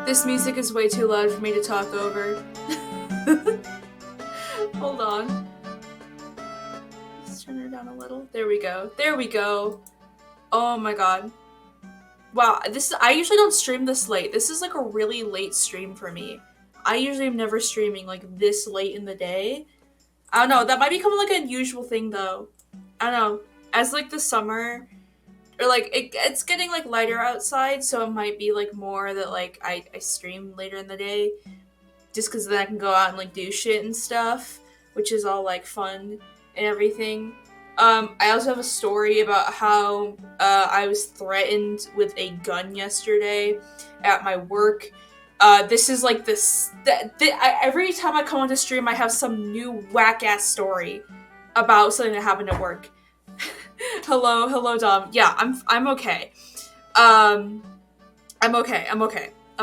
This music is way too loud for me to talk over. Hold on. Let's turn it down a little. There we go. There we go. Oh my god. Wow, I usually don't stream this late. This is like a really late stream for me. I usually am never streaming like this late in the day. I don't know, that might become like an unusual thing though. I don't know. As like the summer or like it's getting like lighter outside, so it might be like more that like I stream later in the day just because then I can go out and like do shit and stuff, which is all like fun and everything. I also have a story about how I was threatened with a gun yesterday at my work. This is like this. Every time I come on to stream, I have some new whack ass story about something that happened at work. hello, Dom. Yeah, I'm okay. I'm okay. I'm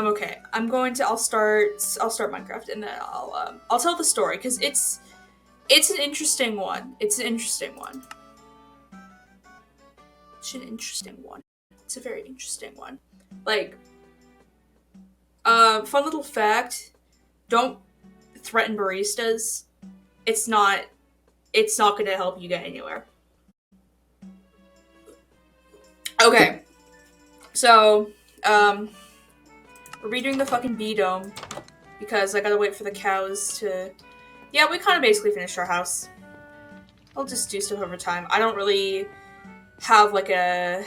okay. I'll start Minecraft and then I'll tell the story because it's an interesting one. It's an interesting one. It's a very interesting one. Like, fun little fact: don't threaten baristas. It's not going to help you get anywhere. Okay, so we're redoing the fucking B dome because I gotta wait for the cows to. Yeah, we kind of basically finished our house. I'll just do stuff over time. I don't really have like a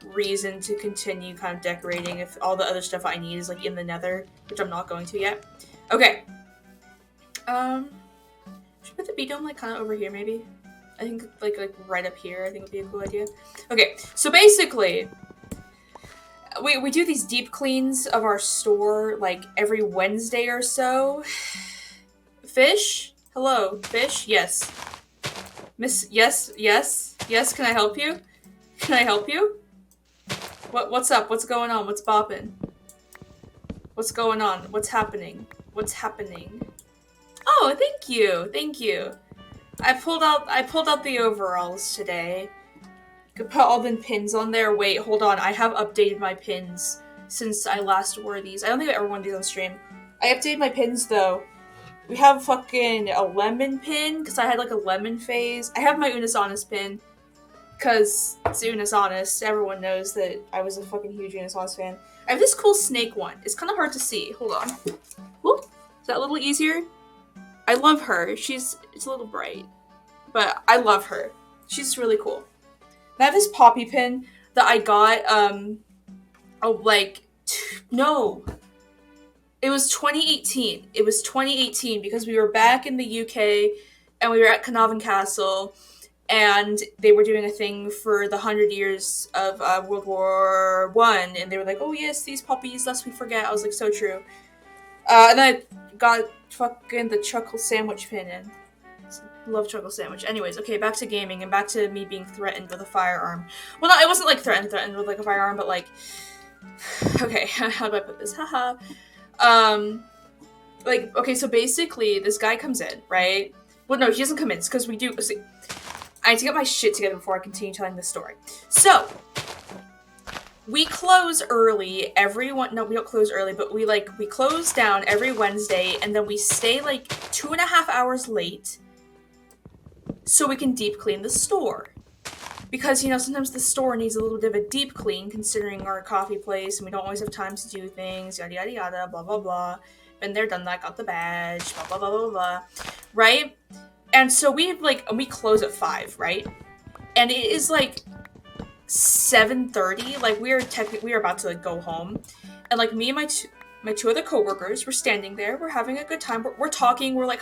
reason to continue kind of decorating if all the other stuff I need is like in the nether, which I'm not going to yet. Okay. Should I put the B-dome like kind of over here maybe? I think like right up here I think would be a cool idea. Okay, so basically we do these deep cleans of our store like every Wednesday or so. Fish? Hello, fish? Yes. Miss, yes, can I help you? Can I help you? What's up? What's going on? What's bopping? What's going on? What's happening? What's happening? Oh, thank you. I pulled out the overalls today. Could put all the pins on there. Wait, hold on. I have updated my pins since I last wore these. I don't think I ever wore these on stream. I updated my pins though. We have fucking a lemon pin, because I had like a lemon phase. I have my Unis Honest pin, because it's Unis Honest. Everyone knows that I was a fucking huge Unis Honest fan. I have this cool snake one. It's kind of hard to see. Hold on. Whoop. Is that a little easier? I love her. It's a little bright. But I love her. She's really cool. I have this poppy pin that I got, no. It was 2018. It was 2018 because we were back in the UK and we were at Carnarvon Castle and they were doing a thing for the 100 years of World War I. And they were like, oh yes, these puppies, lest we forget. I was like, so true. And then I got fucking the Chuckle Sandwich pin in. Love Chuckle Sandwich. Anyways, okay, back to gaming and back to me being threatened with a firearm. Well, no, it wasn't like threatened with like a firearm, but like, okay, how do I put this? Haha. Like, okay, so basically, this guy comes in, right? Well, no, he doesn't come in, because we do, see, I need to get my shit together before I continue telling this story. So, we close early no, we don't close early, but we close down every Wednesday, and then we stay, 2.5 hours late, so we can deep clean the store. Because, sometimes the store needs a little bit of a deep clean, considering our coffee place, and we don't always have time to do things, yada yada yada, blah blah blah. Been there, done that, got the badge, blah blah blah blah blah. Right? And so we close at 5, right? And it is 7:30, we are about to go home. And me and my two other coworkers were standing there, we're having a good time, we're talking, we're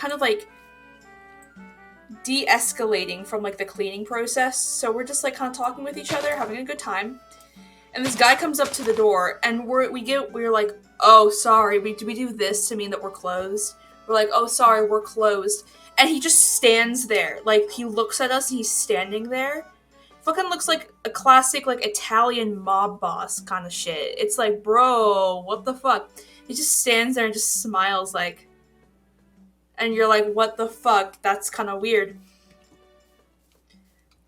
de-escalating from the cleaning process, so we're just kind of talking with each other, having a good time, and this guy comes up to the door, and we're like, oh sorry, we do this to mean that we're closed. We're like, oh sorry, we're closed, and he just stands there, he looks at us and he's standing there. Fucking looks like a classic Italian mob boss kind of shit. It's like, bro, what the fuck? He just stands there and just smiles and you're like, what the fuck? That's kind of weird.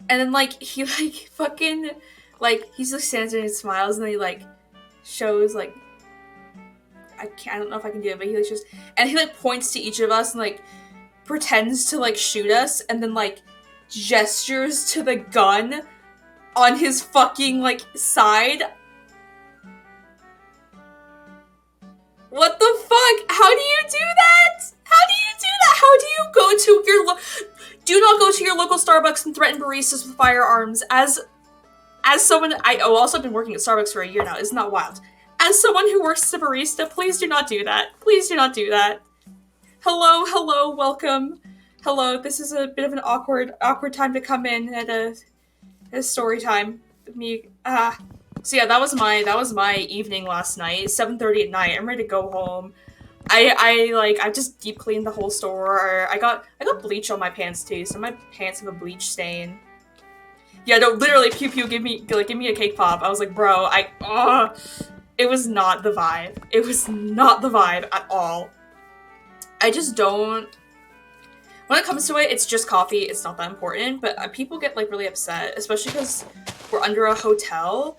And then, he, fucking, he just stands there and smiles, and then he, shows, I don't know if I can do it, but he like just, and he like points to each of us and like pretends to like shoot us, and then like gestures to the gun on his fucking like side. What the fuck? How do you do that? How do you do that? How do you go to your do not go to your local Starbucks and threaten baristas with firearms as someone I've also been working at Starbucks for a year now. Isn't that wild? As someone who works as a barista, please do not do that. Please do not do that. Hello, welcome. Hello, this is a bit of an awkward time to come in at a story time. So yeah, that was my evening last night. 7:30 at night. I'm ready to go home. I just deep cleaned the whole store. I got bleach on my pants too, so my pants have a bleach stain. Yeah, no, literally, Pew Pew, give me a cake pop. I was like, bro, it was not the vibe. It was not the vibe at all. I just don't. When it comes to it, it's just coffee. It's not that important, but people get like really upset, especially because we're under a hotel.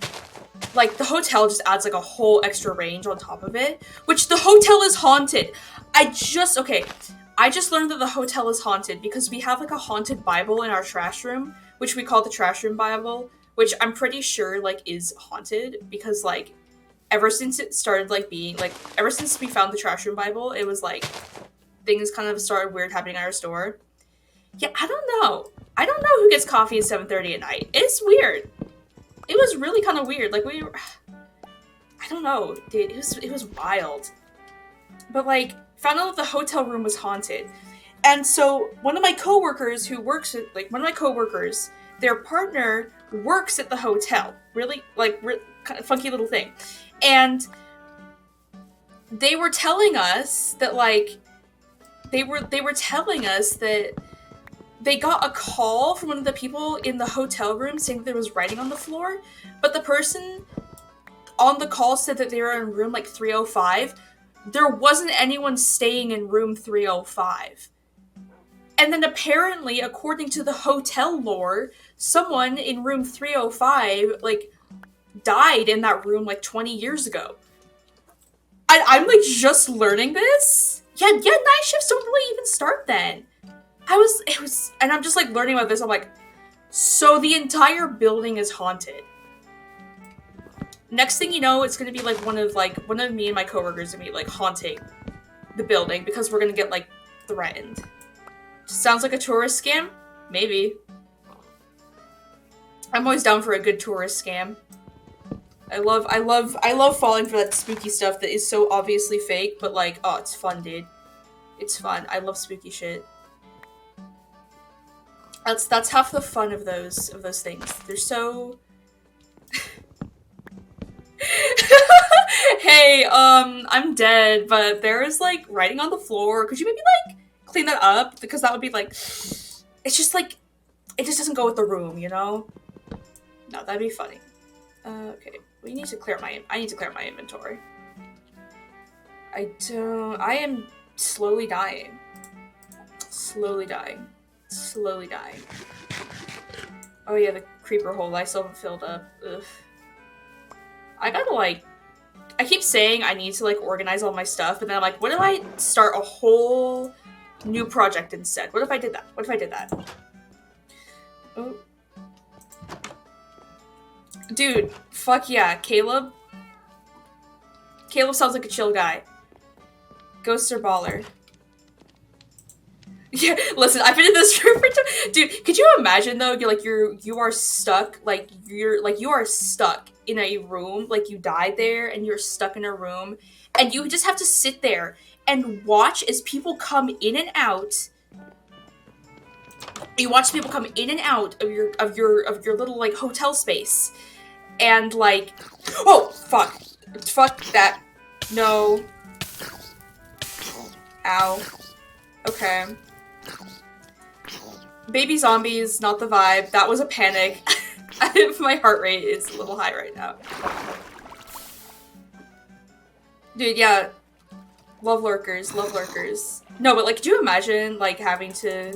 Like, the hotel just adds, like, a whole extra range on top of it. Which, the hotel is haunted! I just learned that the hotel is haunted because we have, like, a haunted Bible in our trash room, which we call the trash room Bible, which I'm pretty sure, like, is haunted because, like, ever since it started, like, being, like, ever since we found the trash room Bible, it was, like, things kind of started weird happening at our store. Yeah, I don't know. I don't know who gets coffee at 7:30 at night. It's weird. It was really kind of weird. Like, I don't know, dude. It was wild. But, like, found out that the hotel room was haunted. And so, one of my coworkers, their partner works at the hotel. Really, like, kind of funky little thing. And they were telling us that, like, they were telling us that they got a call from one of the people in the hotel room saying that there was writing on the floor, but the person on the call said that they were in room, like, 305. There wasn't anyone staying in room 305. And then apparently, according to the hotel lore, someone in room 305, like, died in that room, like, 20 years ago. I'm, like, just learning this? Yeah, night shifts don't really even start then. And I'm just, like, learning about this. I'm like, so the entire building is haunted. Next thing you know, it's gonna be, like, one of me and my coworkers gonna be, like, haunting the building because we're gonna get, like, threatened. Sounds like a tourist scam? Maybe. I'm always down for a good tourist scam. I love falling for that spooky stuff that is so obviously fake, but, like, oh, it's fun, dude. It's fun. I love spooky shit. That's half the fun of those things. They're so. Hey, I'm dead, but there is, like, writing on the floor. Could you maybe, like, clean that up? Because that would be, like, it's just, like, it just doesn't go with the room, you know? No, that'd be funny. Okay, I need to clear my inventory. I am slowly dying. Slowly dying. Oh yeah, the creeper hole I still haven't filled up. Ugh. I gotta, like, I keep saying I need to, like, organize all my stuff, but then I'm like, what if I start a whole new project instead? What if I did that? Oh. Dude, fuck yeah, Caleb. Caleb sounds like a chill guy. Ghosts are baller. Yeah, listen, I've been in this room for dude, could you imagine though, you are stuck in a room, like you died there and you're stuck in a room and you just have to sit there and watch as people come in and out. You watch people come in and out of your little, like, hotel space. And, like, oh, fuck that. No. Ow. Okay. Baby zombies, not the vibe. That was a panic. My heart rate is a little high right now. Dude, yeah. Love lurkers. No, but, like, could you imagine, like, having to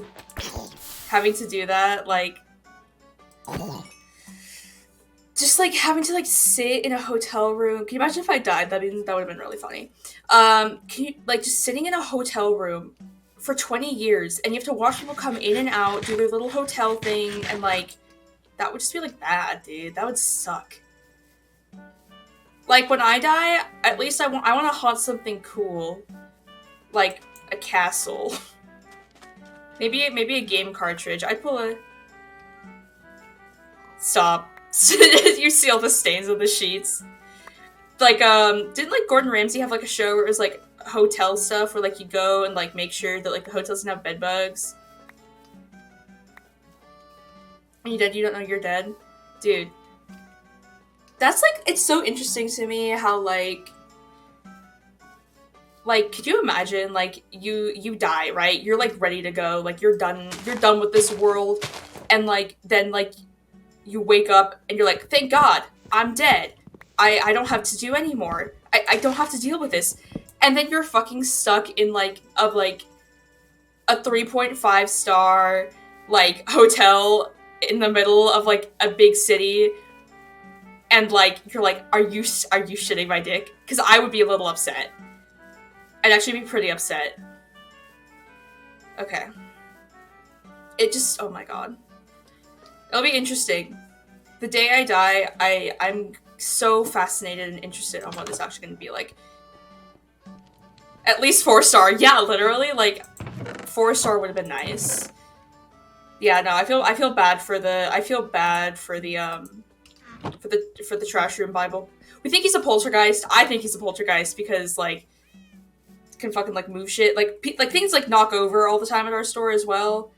do that? Like, just, like, having to, like, sit in a hotel room. Can you imagine if I died? That would have been really funny. Can you, like, just sitting in a hotel room for 20 years, and you have to watch people come in and out, do their little hotel thing, and, like, that would just be, like, bad, dude. That would suck. Like, when I die, at least I want to haunt something cool. Like, a castle. maybe a game cartridge. I'd pull a... Stop. You see all the stains on the sheets. Like, didn't, like, Gordon Ramsay have, like, a show where it was, like, hotel stuff where, like, you go and, like, make sure that, like, the hotel doesn't have bed bugs? Are you dead? You don't know you're dead? Dude. That's, like, it's so interesting to me how, like, could you imagine, like, you die, right? You're, like, ready to go. Like, you're done with this world. And, like, then, like, you wake up and you're like, thank God, I'm dead. I don't have to do anymore. I don't have to deal with this. And then you're fucking stuck in, like, a 3.5 star, like, hotel in the middle of, like, a big city. And, like, you're like, are you shitting my dick? Because I would be a little upset. I'd actually be pretty upset. Okay. It just, oh my god. It'll be interesting. The day I die, I'm so fascinated and interested on what this is actually going to be like. At least 4-star. Yeah, literally, like, 4-star would have been nice. Yeah, no, I feel bad for the trash room Bible. We think he's a poltergeist. I think he's a poltergeist because, like, can fucking, like, move shit. Like things, like, knock over all the time at our store as well.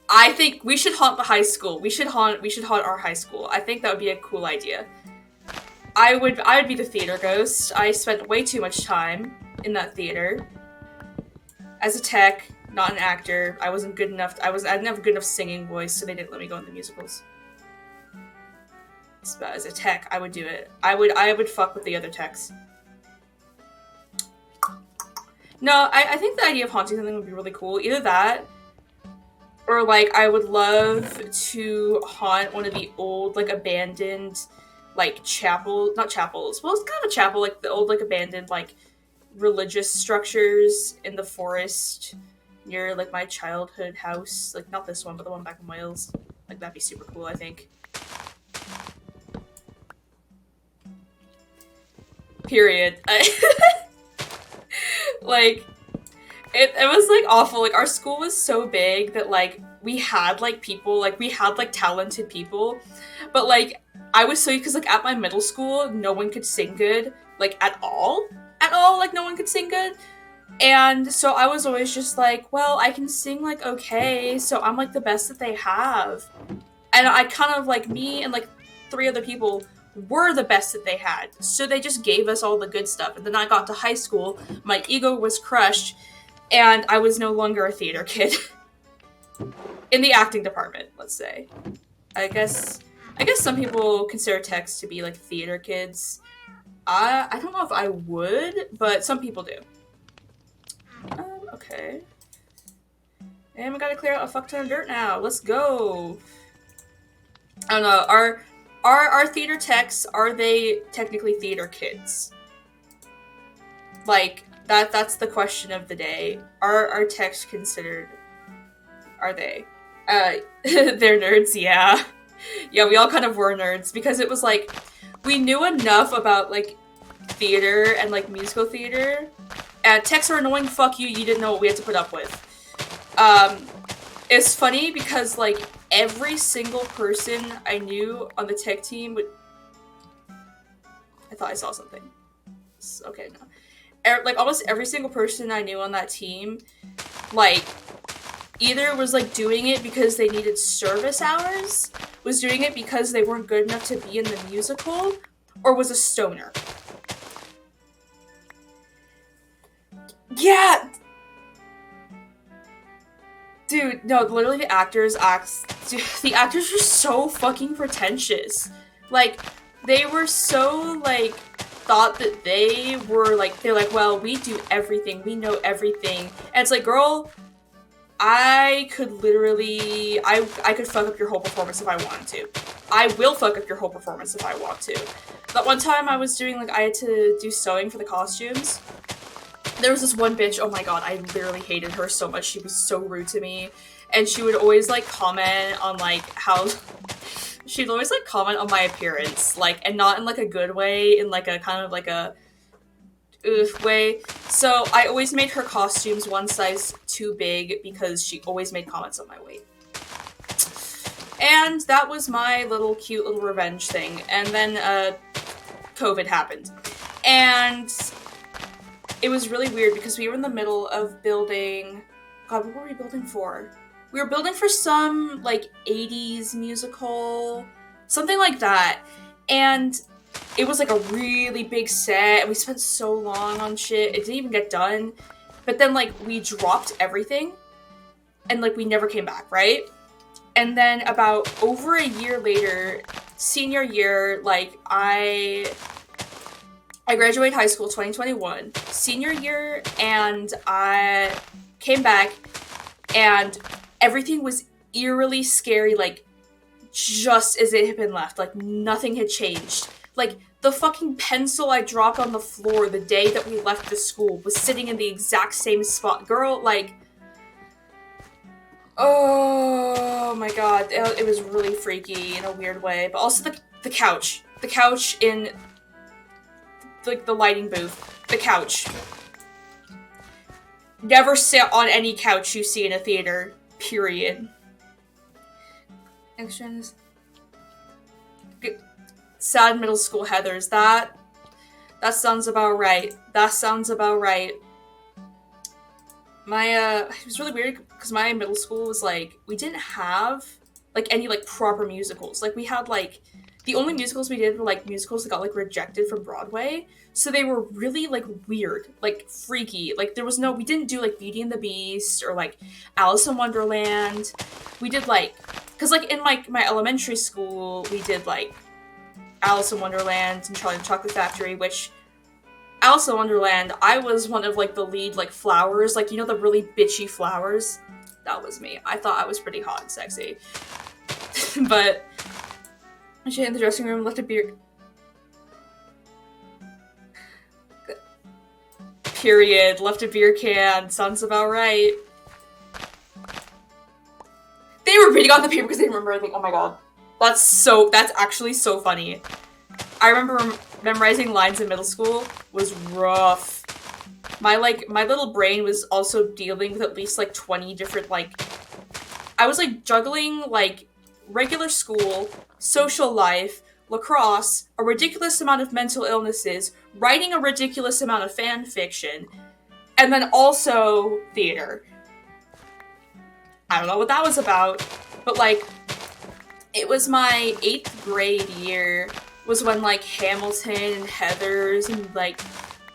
I think we should haunt the high school. We should haunt our high school. I think that would be a cool idea. I would be the theater ghost. I spent way too much time in that theater. As a tech, not an actor. I wasn't good enough. I didn't have a good enough singing voice, so they didn't let me go in the musicals. But as a tech, I would do it. I would fuck with the other techs. No, I think the idea of haunting something would be really cool. Either that, or, like, I would love to haunt one of the old, like, abandoned, like, not chapels. Well, it's kind of a chapel, like, the old, like, abandoned, like, religious structures in the forest near, like, my childhood house. Like, not this one, but the one back in Wales. Like, that'd be super cool, I think. Period. Like, it was, like, awful. Like, our school was so big that, like, we had, like, people, like, we had, like, talented people. But, like, I was so, because, like, at my middle school, no one could sing good, like, at all. At all, like, no one could sing good. And so I was always just like, well, I can sing, like, okay, so I'm, like, the best that they have. And I kind of, like, me and, like, 3 other people were the best that they had. So they just gave us all the good stuff. And then I got to high school, my ego was crushed, and I was no longer a theater kid. In the acting department, let's say. I guess some people consider techs to be, like, theater kids. I don't know if I would, but some people do. Okay. And we gotta clear out a fuck ton of dirt now. Let's go. I don't know. Are theater techs, are they technically theater kids? Like, that's the question of the day. Are techs considered... Are they? They're nerds, yeah. Yeah, we all kind of were nerds, because it was like, we knew enough about, like, theater and, like, musical theater, and techs are annoying, fuck you, you didn't know what we had to put up with. It's funny because, like, every single person I knew on the tech team would... I thought I saw something. Okay, no. Like, almost every single person I knew on that team, like, either was, like, doing it because they needed service hours, was doing it because they weren't good enough to be in the musical, or was a stoner. Yeah! Dude, no, literally the actors were so fucking pretentious. Like, they were so, like, thought that they were, like, they're like, well, we do everything, we know everything. And it's like, girl, I could literally, I could fuck up your whole performance if I wanted to. I will fuck up your whole performance if I want to. That one time I was doing, like, I had to do sewing for the costumes. There was this one bitch, oh my god, I literally hated her so much. She was so rude to me. And she would always, like, comment on, like, how... She'd always, like, comment on my appearance. Like, and not in, like, a good way, in, like, a kind of, like, a... way. So I always made her costumes one size too big because she always made comments on my weight. And that was my little cute little revenge thing. And then, COVID happened. And it was really weird because we were in the middle of building... God, what were we building for? We were building for some, like, 80s musical, something like that. And it was, like, a really big set, and we spent so long on shit, it didn't even get done. But then, like, we dropped everything, and, like, we never came back, right? And then about over a year later, senior year, like, I graduated high school 2021, senior year, and I came back, and everything was eerily scary, like, just as it had been left. Like, nothing had changed. Like, the fucking pencil I dropped on the floor the day that we left the school was sitting in the exact same spot. Girl, like... Oh my god. It was really freaky in a weird way. But also the couch. The couch in, like, the lighting booth. The couch. Never sit on any couch you see in a theater. Period. Extras. Sad middle school Heathers. That sounds about right. That sounds about right. My, it was really weird because my middle school was, like, we didn't have, like, any, like, proper musicals. Like, we had, like, the only musicals we did were, like, musicals that got, like, rejected from Broadway. So they were really, like, weird, like, freaky. Like, we didn't do, like, Beauty and the Beast or, like, Alice in Wonderland. We did, like, because, like, in, like, my elementary school, we did, like, Alice in Wonderland and Charlie and the Chocolate Factory, which... Alice in Wonderland, I was one of, like, the lead, like, flowers. Like, you know the really bitchy flowers? That was me. I thought I was pretty hot and sexy. But... she in the dressing room, left a beer... Period. Left a beer can. Sounds about right. They were reading on the paper because they remember everything. Oh my god. That's actually so funny. I remember memorizing lines in middle school was rough. My little brain was also dealing with at least, like, 20 different, like... I was, like, juggling, like, regular school, social life, lacrosse, a ridiculous amount of mental illnesses, writing a ridiculous amount of fan fiction, and then also theater. I don't know what that was about, but, like, it was my 8th grade year was when, like, Hamilton and Heathers and, like,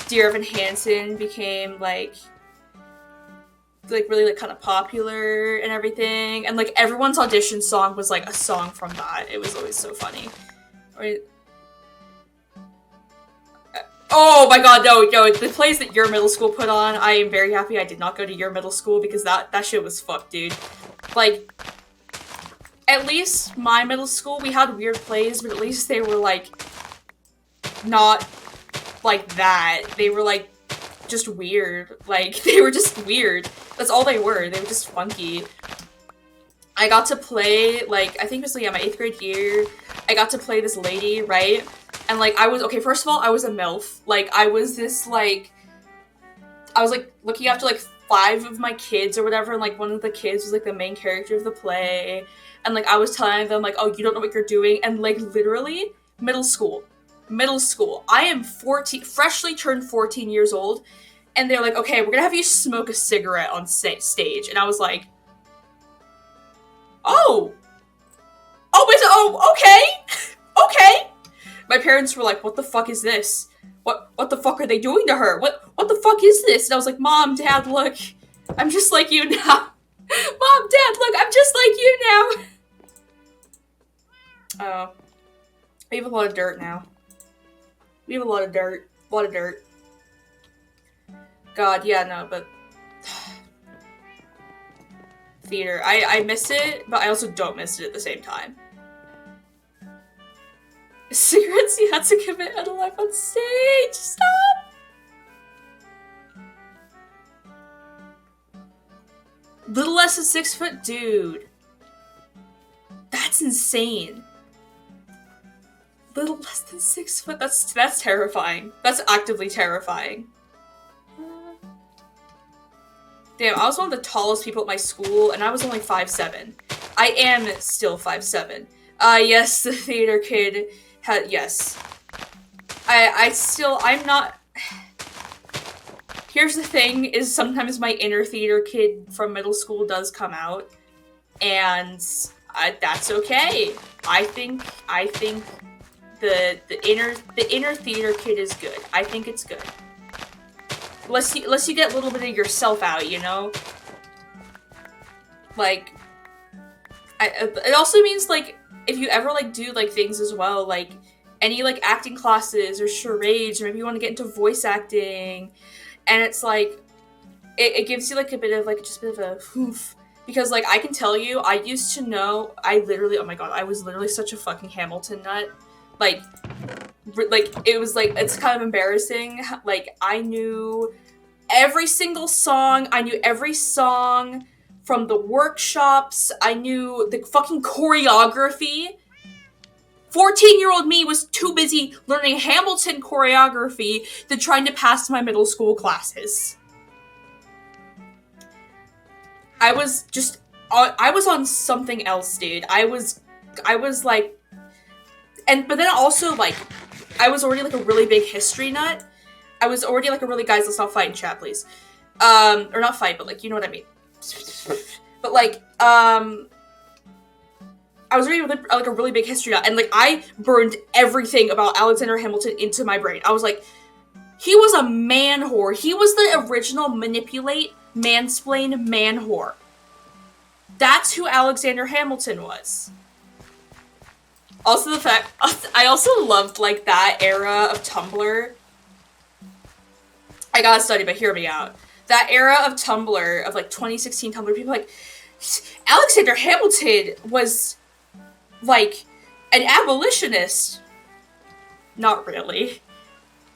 Dear Evan Hansen became, like, really, like, kind of popular and everything. And, like, everyone's audition song was, like, a song from that. It was always so funny. Oh my god, no, the plays that your middle school put on, I am very happy I did not go to your middle school because that shit was fucked, dude. Like, at least my middle school, we had weird plays, but at least they were, like, not like that. They were, like, just weird. Like, they were just weird. That's all they were. They were just funky. I got to play, like, I think it was, yeah, my 8th grade year, I got to play this lady, right? And, like, okay, first of all, I was a MILF. Like, I was this, like, I was, like, looking after, like, 5 of my kids or whatever, and, like, one of the kids was, like, the main character of the play. And, like, I was telling them, like, oh, you don't know what you're doing. And, like, literally, middle school. I am 14, freshly turned 14 years old. And they're like, okay, we're gonna have you smoke a cigarette on stage. And I was like, oh, okay. Okay. My parents were like, what the fuck is this? What the fuck are they doing to her? What the fuck is this? And I was like, Mom, Dad, look, I'm just like you now. Mom, Dad, look, I'm just like you now. Oh. We have a lot of dirt now. We have a lot of dirt. God, yeah, no, but... theater. I miss it, but I also don't miss it at the same time. Cigarettes you had to commit a life on stage. Stop. Little less than 6 foot, dude. That's insane. Little less than 6 foot. That's terrifying. That's actively terrifying. Damn, I was one of the tallest people at my school, and I was only 5'7". I am still 5'7". Yes, the theater kid had, yes. I'm not... Here's the thing, is sometimes my inner theater kid from middle school does come out, and that's okay. I think the inner theater kid is good. I think it's good. Unless you get a little bit of yourself out, you know? Like, it also means, like, if you ever, like, do, like, things as well, like, any, like, acting classes or charades, or maybe you want to get into voice acting, and it's, like, it gives you, like, a bit of, like, just a bit of a oof. Because, like, I can tell you, I used to know, oh my god, I was literally such a fucking Hamilton nut. Like, it was, like, it's kind of embarrassing. Like, I knew every single song. I knew every song from the workshops. I knew the fucking choreography. 14-year-old me was too busy learning Hamilton choreography than trying to pass my middle school classes. I was on something else, dude. I was like, but then also, like, I was already, like, a really big history nut. I was already, like, guys, let's not fight in chat, please. Or not fight, but, like, you know what I mean. But, like, I was already, like, a really big history nut, and, like, I burned everything about Alexander Hamilton into my brain. I was like, he was a man whore. He was the original manipulate, mansplain man whore. That's who Alexander Hamilton was. Also the fact, I also loved, like, that era of Tumblr. I gotta study, but hear me out. That era of Tumblr, of, like, 2016 Tumblr, people like, Alexander Hamilton was, like, an abolitionist. Not really.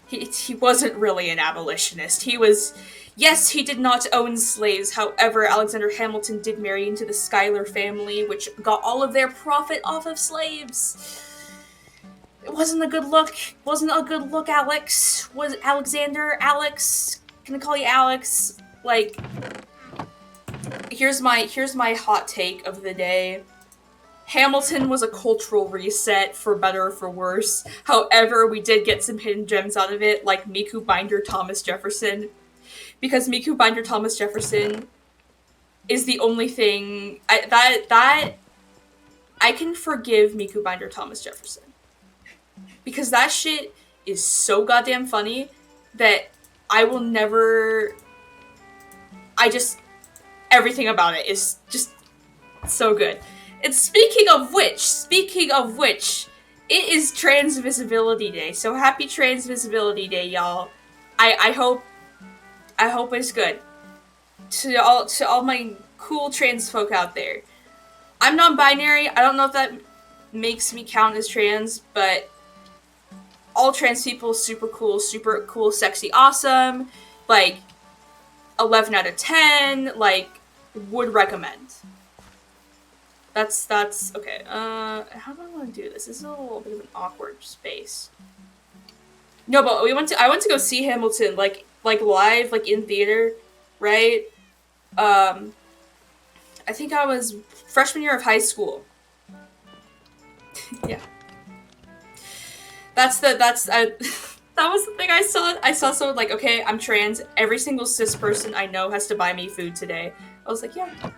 He wasn't really an abolitionist. He was... Yes, he did not own slaves. However, Alexander Hamilton did marry into the Schuyler family, which got all of their profit off of slaves. It wasn't a good look. Wasn't a good look, Alex. Was Alexander? Alex? Can I call you Alex? Like, here's my hot take of the day. Hamilton was a cultural reset, for better or for worse. However, we did get some hidden gems out of it, like Miku Binder Thomas Jefferson. Because Miku Binder Thomas Jefferson is the only thing I can forgive Miku Binder Thomas Jefferson. Because that shit is so goddamn funny that I will never... everything about it is just so good. And speaking of which, it is Trans Visibility Day. So happy Trans Visibility Day, y'all. I hope it's good. To all my cool trans folk out there. I'm non-binary. I don't know if that makes me count as trans, but all trans people, super cool, sexy, awesome. Like, 11 out of 10. Like, would recommend. That's okay. How do I want to do this? This is a little bit of an awkward space. No, but I went to go see Hamilton, like live, like in theater, right? I think I was freshman year of high school. Yeah. That was the thing I saw. I saw someone like, okay, I'm trans. Every single cis person I know has to buy me food today. I was like, yeah.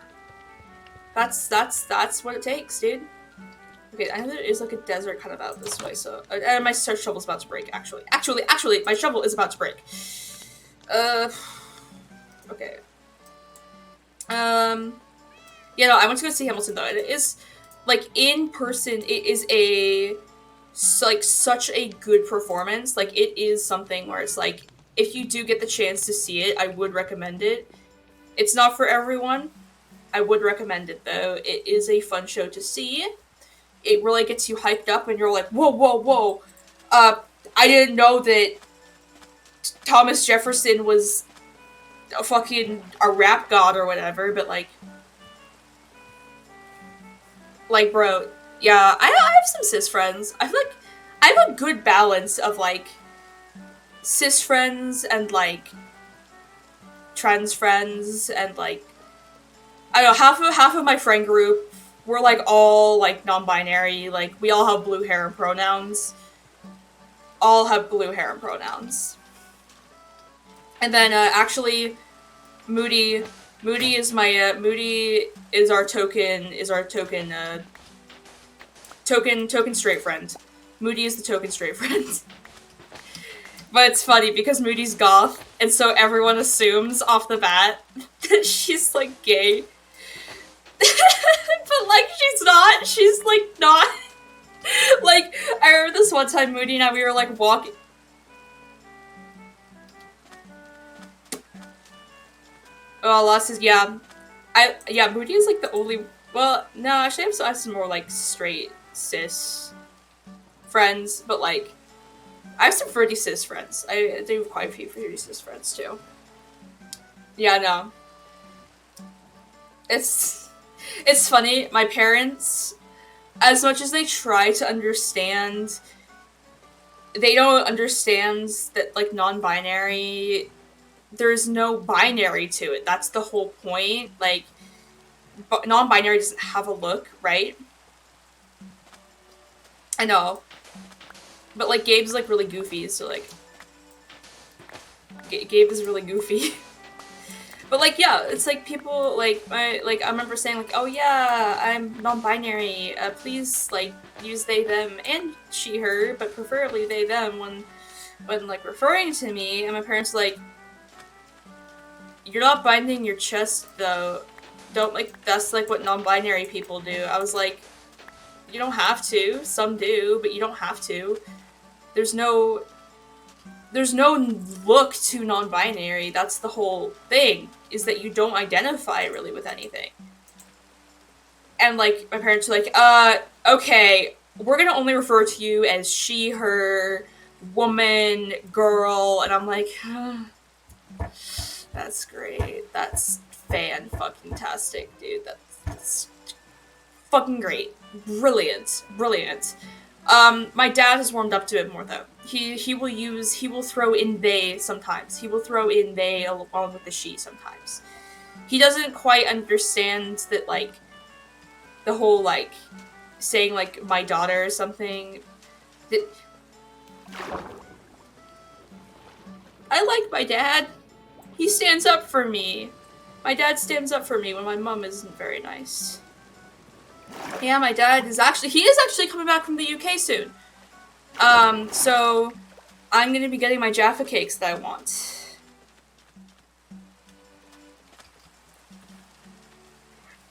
That's what it takes, dude. Okay, I know there is like a desert kind of out this way, so and my shovel's about to break. Actually, my shovel is about to break. Okay. Yeah, no, I went to go see Hamilton though, and it is like in person. It is such a good performance. Like, it is something where it's like, if you do get the chance to see it, I would recommend it. It's not for everyone. I would recommend it though. It is a fun show to see. it really gets you hyped up, and you're like, whoa, whoa, whoa. I didn't know that Thomas Jefferson was a rap god or whatever, but like, bro, yeah, I have some cis friends. I feel like I have a good balance of, like, cis friends and, like, trans friends, and, like, I don't know, half of my friend group, we're, like, all, like, non-binary, like, we all have blue hair and pronouns. All have blue hair and pronouns. And then, actually, Moody is my, Moody is our token straight friend. Moody is the token straight friend. But it's funny because Moody's goth, and so everyone assumes off the bat that she's, like, gay. But, like, she's not. She's, like, not. Like, I remember this one time Moody and I, we were, like, walking. Oh, Lost is, yeah. Moody is, like, the only, well, no, actually I have some more, like, straight, cis friends, but, like, I have some fruity cis friends. I do have quite a few fruity cis friends, too. Yeah, no. It's funny, my parents, as much as they try to understand, they don't understand that, like, non-binary, there's no binary to it. That's the whole point. Like, non-binary doesn't have a look, right? I know. But, like, Gabe's, like, really goofy, so, like, Gabe is really goofy. But, like, yeah, it's, like, people, like, I remember saying, like, oh, yeah, I'm non-binary, please, like, use they, them, and she, her, but preferably they, them, when, like, referring to me, and my parents were like, you're not binding your chest, though. Don't, like, that's, like, what non-binary people do. I was like, you don't have to. Some do, but you don't have to. There's no look to non-binary. That's the whole thing, is that you don't identify really with anything. And, like, my parents were like, okay, we're gonna only refer to you as she, her, woman, girl, and I'm like, that's great. That's fan-fucking-tastic, dude. That's fucking great. Brilliant. Brilliant. My dad has warmed up to it more, though. He will throw in they sometimes. He will throw in they along with the she sometimes. He doesn't quite understand that, like, the whole, like, saying, like, my daughter or something. I like my dad. He stands up for me. My dad stands up for me when my mom isn't very nice. Yeah, my dad is actually coming back from the UK soon. So I'm gonna be getting my Jaffa cakes that I want.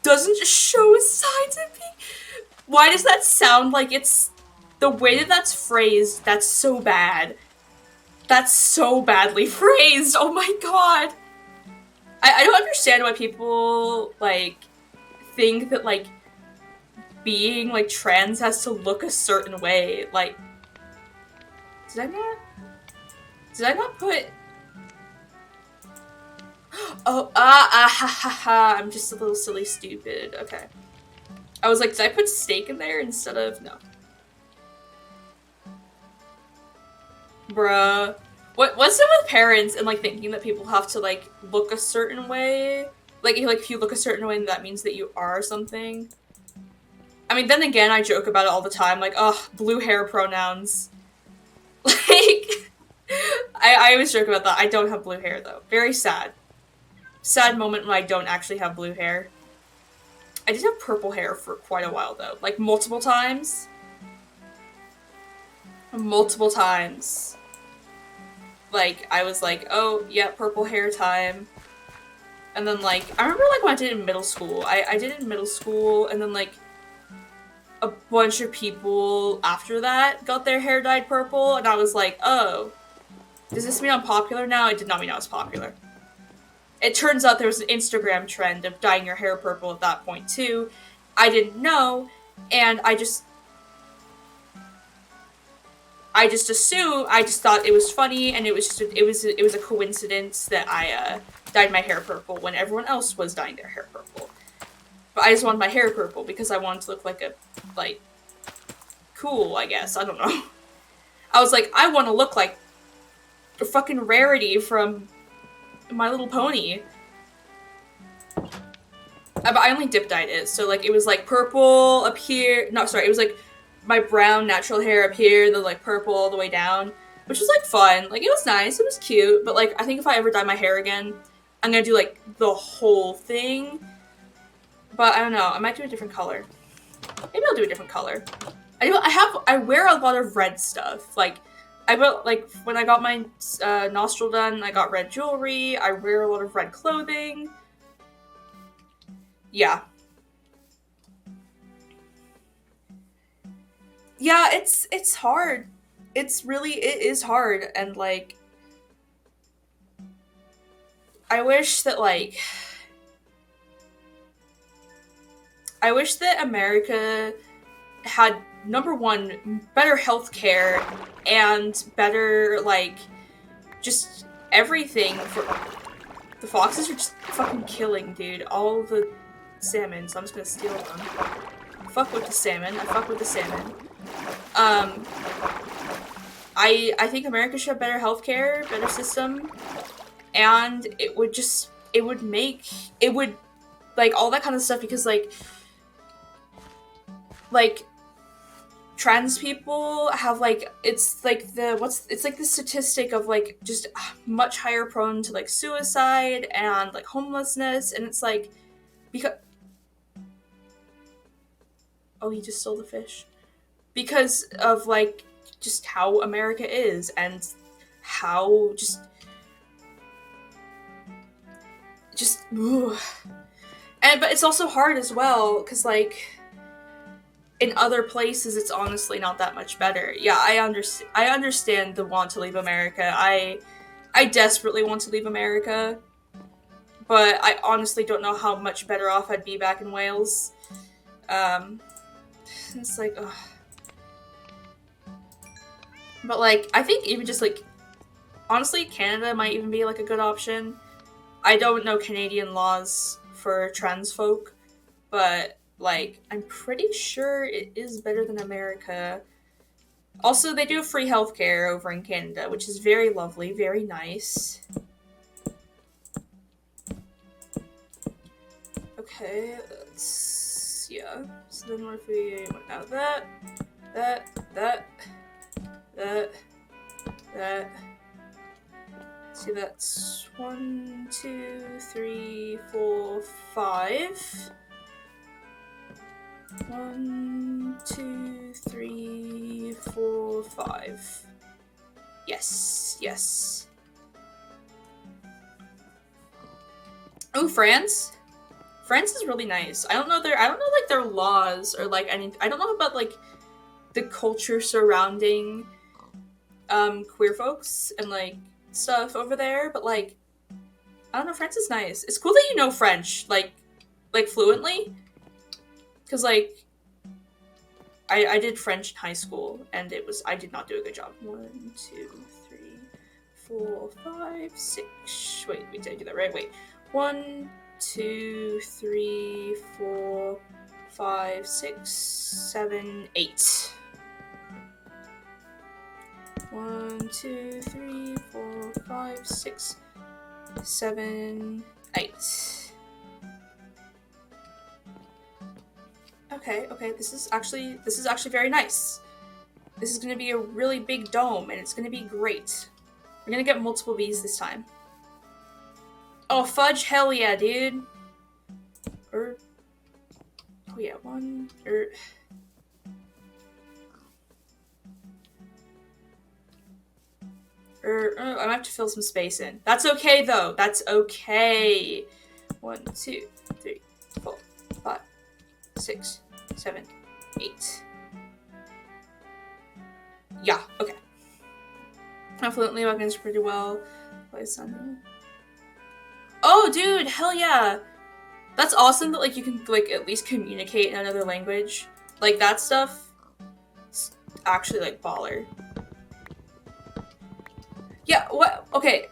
Doesn't just show signs of me? Why does that sound like it's... The way that that's phrased, that's so bad. That's so badly phrased, oh my god! I don't understand why people, like, think that, like, being, like, trans has to look a certain way. Like, did I not put... Oh, ha ha ha, I'm just a little silly stupid, okay. I was like, did I put steak in there instead of... No. Bruh. What's it with parents and, like, thinking that people have to, like, look a certain way? Like, if you look a certain way, that means that you are something? I mean, then again, I joke about it all the time, like, ugh, blue hair pronouns. Like, I always joke about that. I don't have blue hair, though. Very sad. Sad moment when I don't actually have blue hair. I did have purple hair for quite a while, though. Like, multiple times. Multiple times. Like, I was like, oh, yeah, purple hair time. And then, like, I remember, like, when I did it in middle school. I did it in middle school, and then, like, a bunch of people after that got their hair dyed purple, and I was like, oh, does this mean I'm popular now? It did not mean I was popular. It turns out there was an Instagram trend of dyeing your hair purple at that point, too. I didn't know, and I just I just thought it was funny, and it was a coincidence that I dyed my hair purple when everyone else was dyeing their hair purple. But I just wanted my hair purple because I wanted to look like cool, I guess. I don't know. I was like, I want to look like a fucking Rarity from My Little Pony. But I only dip dyed it, so like it was like purple up here. No, sorry, it was like my brown natural hair up here, then like purple all the way down, which was like fun. Like it was nice, it was cute. But like I think if I ever dye my hair again, I'm gonna do like the whole thing. But I don't know. I might do a different color. Maybe I'll do a different color. I wear a lot of red stuff. Like, when I got my nostril done, I got red jewelry. I wear a lot of red clothing. Yeah. Yeah, it's hard. It is hard, and like, I wish that America had, number one, better healthcare and better, like, just everything. For the foxes are just fucking killing, dude. All the salmon, so I'm just gonna steal them. Fuck with the salmon. I fuck with the salmon. I think America should have better healthcare, better system, and it would like all that kind of stuff, because like trans people have like it's like the statistic of like just much higher prone to like suicide and like homelessness, and it's like because oh, he just stole the fish, because of like just how America is and how just ugh. And but it's also hard as well, because like in other places it's honestly not that much better. Yeah, I understand the want to leave America. I desperately want to leave America, but I honestly don't know how much better off I'd be back in Wales. It's like, ugh. But like, I think even just like, honestly, Canada might even be like a good option. I don't know Canadian laws for trans folk, but like, I'm pretty sure it is better than America. Also, they do free healthcare over in Canada, which is very lovely, very nice. Okay, yeah. So then what if we went out that. See, that's 1, 2, 3, 4, 5. 1, 2, 3, 4, 5. Yes. Oh, France. France is really nice. I don't know like their laws or like any. I don't know about like the culture surrounding queer folks and like stuff over there, but like I don't know, France is nice. It's cool that you know French like fluently, because like I did French in high school and I did not do a good job. 1, 2, 3, 4, 5, 6. Wait, did I do that right? Wait. 1, 2, 3, 4, 5, 6, 7, 8. 1, 2, 3, 4, 5, 6, 7, 8. Okay, this is actually very nice. This is gonna be a really big dome, and it's gonna be great. We're gonna get multiple V's this time. Oh, fudge, hell yeah, dude. Oh yeah, 1, I might have to fill some space in. That's okay, though. That's okay. 1, 2, 3, 4, 5, 6, 7, 8. Yeah, okay. I'm fluently against pretty well. Oh, dude, hell yeah. That's awesome that, like, you can, like, at least communicate in another language. Like, that stuff is actually, like, baller. Yeah, what? Okay.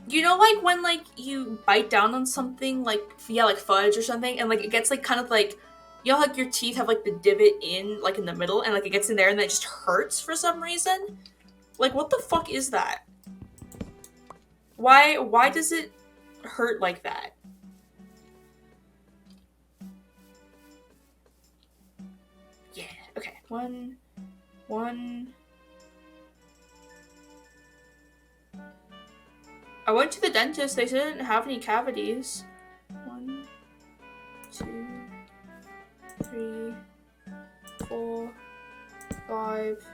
You know, like, when, like, you bite down on something, like, yeah, like fudge or something, and, like, it gets, like, kind of, like, you know, like, your teeth have, like, the divot in, like, in the middle, and, like, it gets in there, and then it just hurts for some reason? Like, what the fuck is that? Why does it hurt like that? Yeah, okay. One. I went to the dentist, they didn't have any cavities. 1, 2, 3, 4, 5.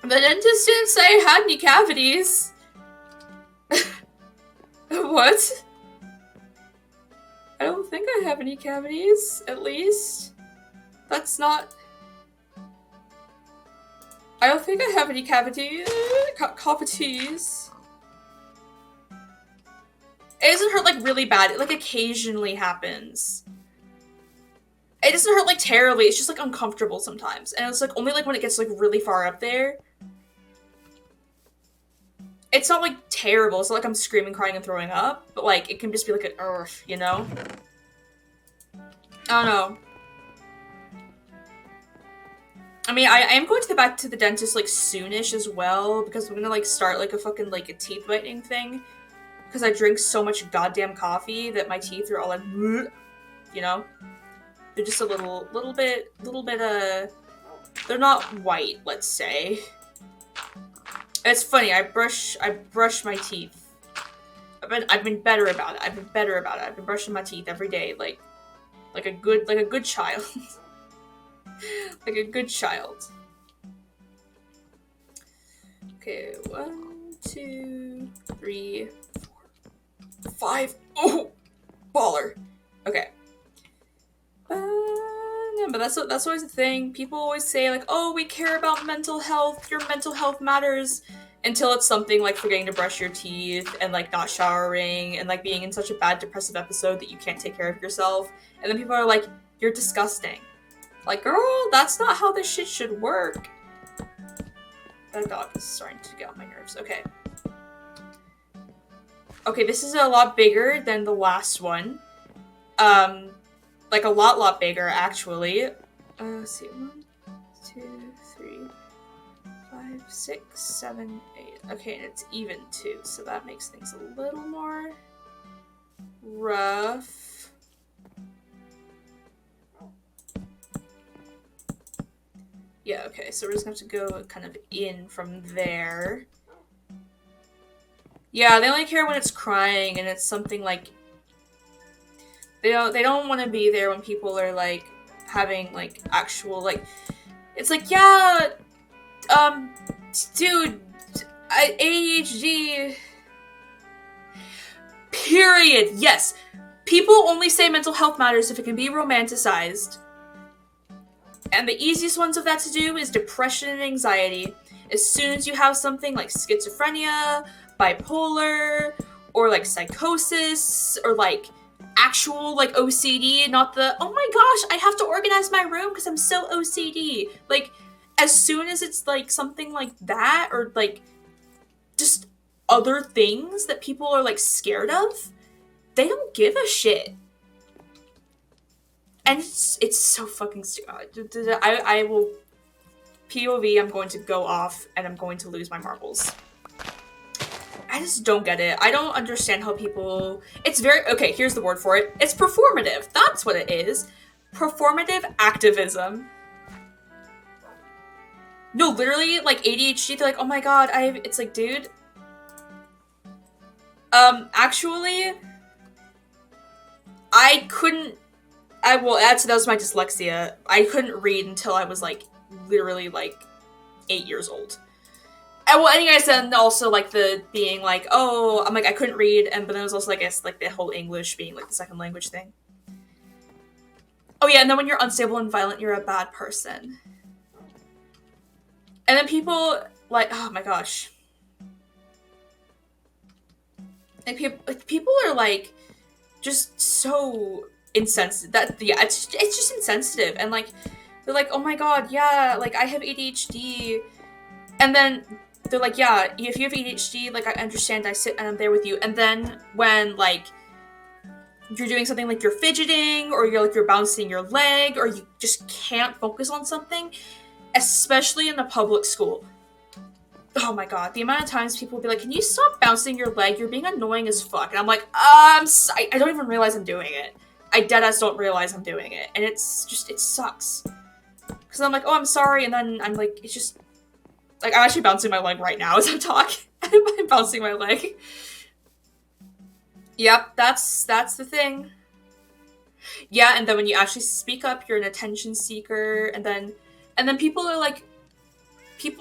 The dentist didn't say I had any cavities. What? I don't think I have any cavities, at least. That's not... I don't think I have any cavities. Cavities. It doesn't hurt, like, really bad. It, like, occasionally happens. It doesn't hurt, like, terribly. It's just, like, uncomfortable sometimes. And it's, like, only, like, when it gets, like, really far up there. It's not, like, terrible. It's not like I'm screaming, crying, and throwing up. But, like, it can just be, like, an earth, you know? I don't know. I mean, I am going to back to the dentist, like, soonish as well. Because I'm gonna, like, start, like, a fucking, like, a teeth whitening thing. Because I drink so much goddamn coffee that my teeth are all, like, you know? They're just a little bit, they're not white, let's say. It's funny, I brush my teeth. I've been better about it. I've been brushing my teeth every day, like a good child. Like a good child. Okay, 1, 2, 3, 4, 5. Oh, baller. Okay. Yeah, but that's always the thing. People always say, like, oh, we care about mental health. Your mental health matters. Until it's something like forgetting to brush your teeth and, like, not showering and, like, being in such a bad depressive episode that you can't take care of yourself. And then people are like, you're disgusting. Like, girl, that's not how this shit should work. That dog is starting to get on my nerves. Okay. Okay, this is a lot bigger than the last one. Like, a lot bigger, actually. Let's see. 1, 2, 3, 5, 6, 7, 8. Okay, and it's even too, so that makes things a little more rough. Yeah, okay, so we're just gonna have to go kind of in from there. Yeah, they only care when it's crying, and it's something like... They don't want to be there when people are, like, having, like, actual, like... It's like, yeah, dude, ADHD... Period. Yes. People only say mental health matters if it can be romanticized. And the easiest ones of that to do is depression and anxiety. As soon as you have something like schizophrenia, bipolar, or like psychosis, or like actual like OCD, not the, oh my gosh, I have to organize my room because I'm so OCD. Like, as soon as it's like something like that, or like just other things that people are like scared of, they don't give a shit. And it's so fucking stupid. I will... POV, I'm going to go off and I'm going to lose my marbles. I just don't get it. I don't understand how people... It's very... Okay, here's the word for it. It's performative. That's what it is. Performative activism. No, literally, like, ADHD, they're like, oh my god, I have... It's like, dude... Actually... I couldn't... Well, that was my dyslexia. I couldn't read until I was, like, literally, like, 8 years old. And, well, anyways, then also, like, the being, like, oh, I'm, like, I couldn't read, but then it was also, I guess, like, the whole English being, like, the second language thing. Oh, yeah, and then when you're unstable and violent, you're a bad person. And then people, like, oh my gosh. Like, people are, like, just so... insensitive. It's just insensitive, and like they're like, oh my god, yeah, like I have ADHD, and then they're like, yeah, if you have ADHD, like, I understand, I sit and I'm there with you. And then when, like, you're doing something like you're fidgeting, or you're bouncing your leg, or you just can't focus on something, especially in a public school. Oh my god, the amount of times people will be like, can you stop bouncing your leg? You're being annoying as fuck. And I'm like, I don't even realize I'm doing it. I deadass don't realize I'm doing it. And it's just, it sucks. Because I'm like, oh, I'm sorry. And then I'm like, it's just, like, I'm actually bouncing my leg right now as I'm talking. I'm bouncing my leg. Yep, that's the thing. Yeah, and then when you actually speak up, you're an attention seeker. And then people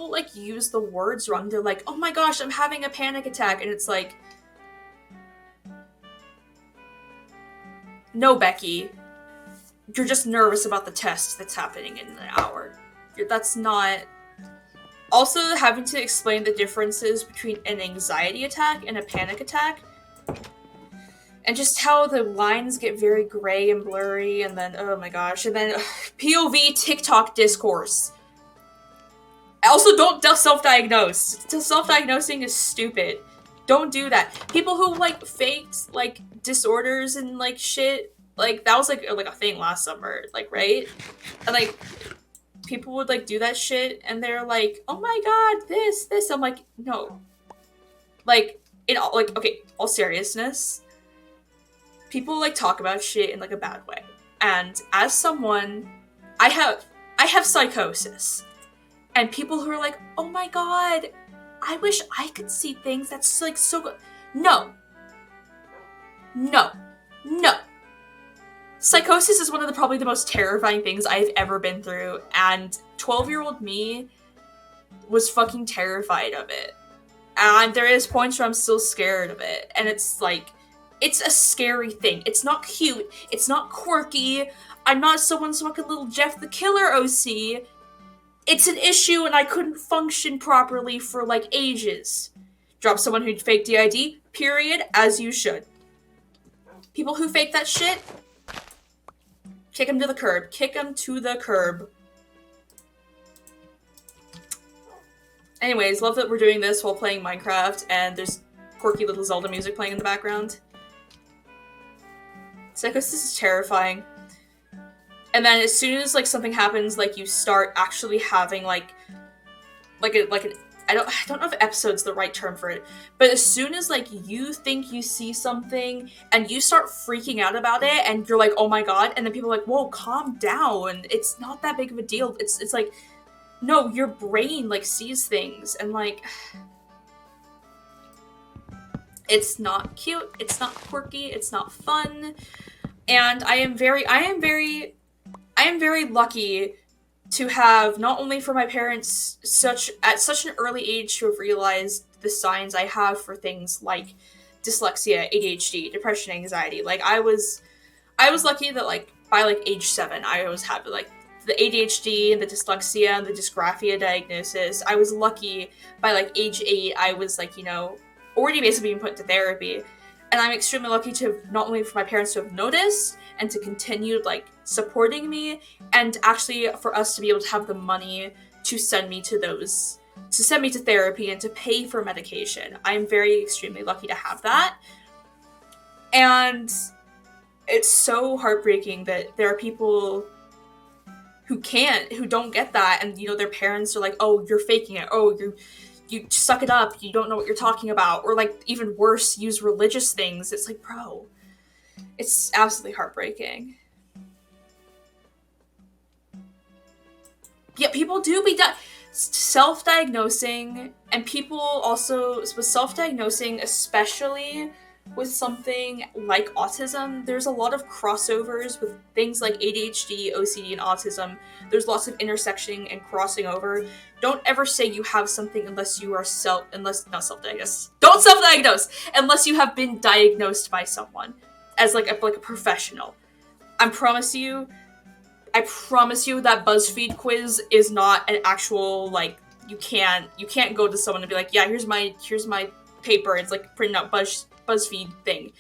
like use the words wrong. They're like, oh my gosh, I'm having a panic attack. And it's like, no, Becky, you're just nervous about the test that's happening in an hour. That's not. Also, having to explain the differences between an anxiety attack and a panic attack, and just how the lines get very gray and blurry, and then, oh my gosh, and then POV TikTok discourse. Also, don't self-diagnose. Self-diagnosing is stupid. Don't do that. People who, like, faked, like, disorders and, like, shit, like, that was, like a thing last summer, like, right? And, like, people would, like, do that shit, and they're like, oh my god, this. I'm like, no. Like, in all, like, okay, all seriousness, people, like, talk about shit in, like, a bad way. And as someone, I have psychosis. And people who are like, oh my god, I wish I could see things. That's, like, so good. No. Psychosis is one of probably the most terrifying things I've ever been through, and 12-year-old me was fucking terrified of it. And there is points where I'm still scared of it, and it's like, it's a scary thing. It's not cute. It's not quirky. I'm not someone's fucking little Jeff the Killer OC. It's an issue, and I couldn't function properly for, like, ages. Drop someone who faked DID, period, as you should. People who fake that shit, kick them to the curb. Kick them to the curb. Anyways, love that we're doing this while playing Minecraft, and there's quirky little Zelda music playing in the background. Psychosis is terrifying. And then as soon as, like, something happens, like, you start actually having, like an I don't know if episode's the right term for it, but as soon as, like, you think you see something and you start freaking out about it and you're like, oh my god, and then people are like, whoa, calm down. It's not that big of a deal. It's like, no, your brain, like, sees things, and, like, it's not cute, it's not quirky, it's not fun. And I am very lucky to have, not only for my parents at such an early age to have realized the signs I have for things like dyslexia, ADHD, depression, anxiety. Like, I was lucky that, like, by, like, age 7, I always had, like, the ADHD and the dyslexia and the dysgraphia diagnosis. I was lucky by, like, age 8, I was, like, you know, already basically being put into therapy. And I'm extremely lucky to have, not only for my parents to have noticed and to continue, like, supporting me, and actually for us to be able to have the money to send me to therapy and to pay for medication. I'm very extremely lucky to have that. And it's so heartbreaking that there are people who don't get that, and, you know, their parents are like, oh, you're faking it, oh, you suck it up, you don't know what you're talking about, or, like, even worse, use religious things. It's like, bro, it's absolutely heartbreaking. Yeah, people do be self-diagnosing, and people also, with self-diagnosing, especially with something like autism, there's a lot of crossovers with things like ADHD, OCD, and autism. There's lots of intersectioning and crossing over. Don't ever say you have something unless you are not self-diagnosed. Don't self-diagnose unless you have been diagnosed by someone as like a professional. I promise you that BuzzFeed quiz is not an actual, like, you can't go to someone and be like, yeah, here's my paper. It's like printing out BuzzFeed thing.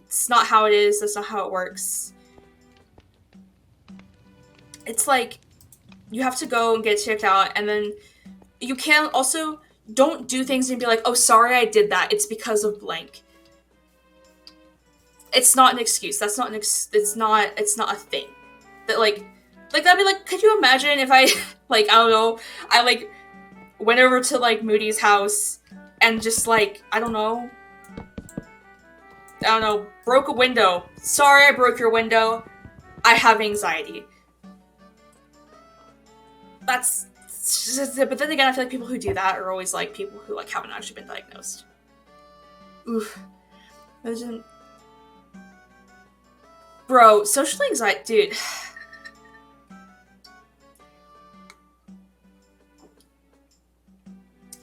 It's not how it is. That's not how it works. It's like, you have to go and get checked out, and then you don't do things and be like, oh, sorry I did that. It's because of blank. It's not an excuse. That's not it's not a thing. That like that'd be like, could you imagine if I like, I don't know, I like went over to like Moody's house and just like, I don't know, broke a window. Sorry I broke your window. I have anxiety. That's just, but then again, I feel like people who do that are always like people who like haven't actually been diagnosed. Oof. Imagine. Bro, social anxiety, dude.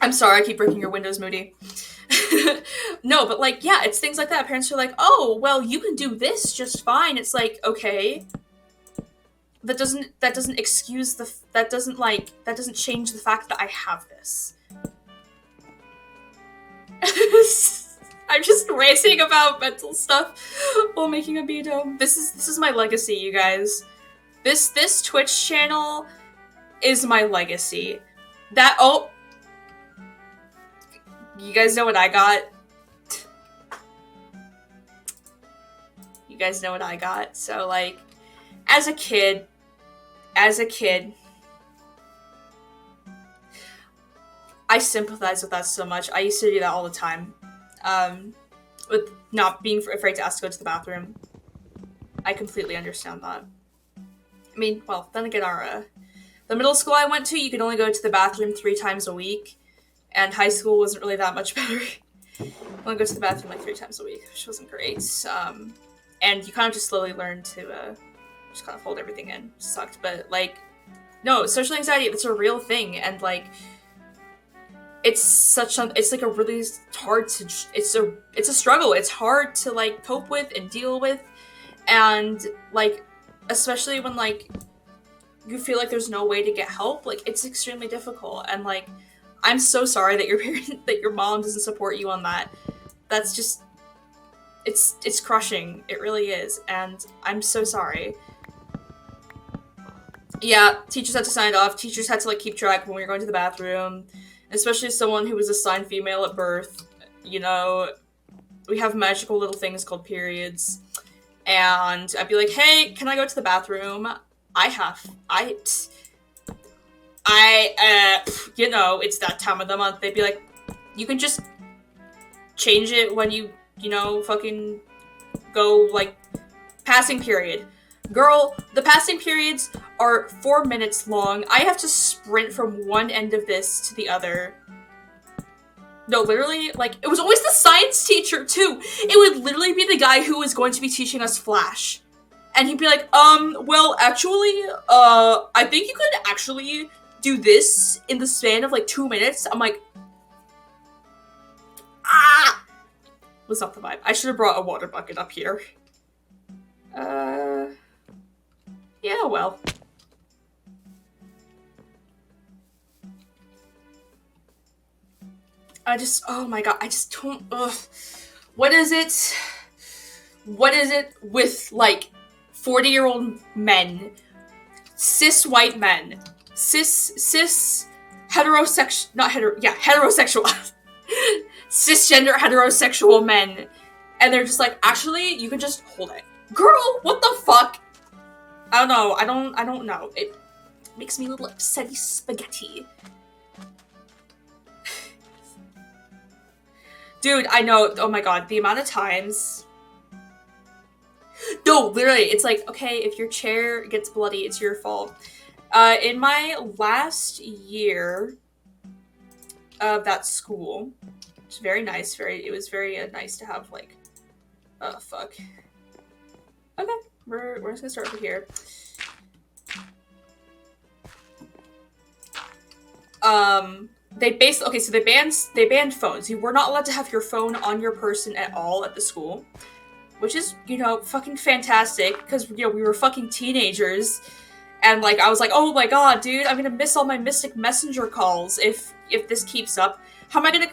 I'm sorry, I keep breaking your windows, Moody. No, but like, yeah, it's things like that. Parents are like, oh, well, you can do this just fine. It's like, okay. That doesn't excuse that doesn't change the fact that I have this. I'm just ranting about mental stuff while making a B-dome. This is my legacy, you guys. This Twitch channel is my legacy. That, oh, you guys know what I got? You guys know what I got? So, like, as a kid, I sympathize with that so much. I used to do that all the time. With not being afraid to ask to go to the bathroom. I completely understand that. I mean, well, then again, the middle school I went to, you could only go to the bathroom 3 times a week. And high school wasn't really that much better. I only go to the bathroom like 3 times a week, which wasn't great. And you kind of just slowly learn to just kind of hold everything in. It sucked, but like, no, social anxiety, it's a real thing, and like, it's like a really hard to, it's a struggle. It's hard to like cope with and deal with, and like, especially when like, you feel like there's no way to get help, like, it's extremely difficult, and like, I'm so sorry that your mom doesn't support you on that. That's just, it's crushing. It really is, and I'm so sorry. Yeah, teachers had to sign it off. Teachers had to like keep track when we were going to the bathroom, especially as someone who was assigned female at birth. You know, we have magical little things called periods, and I'd be like, hey, can I go to the bathroom? You know, it's that time of the month. They'd be like, you can just change it when you know, fucking go, like, passing period. Girl, the passing periods are 4 minutes long. I have to sprint from one end of this to the other. No, literally, like, it was always the science teacher, too. It would literally be the guy who was going to be teaching us Flash. And he'd be like, well, actually, I think you could actually do this in the span of, like, 2 minutes. I'm like, ah! Was not the vibe. I should have brought a water bucket up here. Yeah, well. Oh my god, I just don't, ugh. What is it with, like, 40-year-old men, cis white men, cis heterosexual, heterosexual, cisgender heterosexual men, and they're just like, actually, you can just hold it. Girl, what the fuck? I don't know, I don't know. It makes me a little upsetty spaghetti. Dude, I know, oh my god, the amount of times... No, literally, it's like, okay, if your chair gets bloody, it's your fault. In my last year of that school, which was very nice, it was very nice to have, like, fuck. Okay, we're just gonna start over here. They banned phones. You were not allowed to have your phone on your person at all at the school. Which is, you know, fucking fantastic, because, you know, we were fucking teenagers, and, like, I was like, oh my god, dude, I'm gonna miss all my Mystic Messenger calls if this keeps up. How am I gonna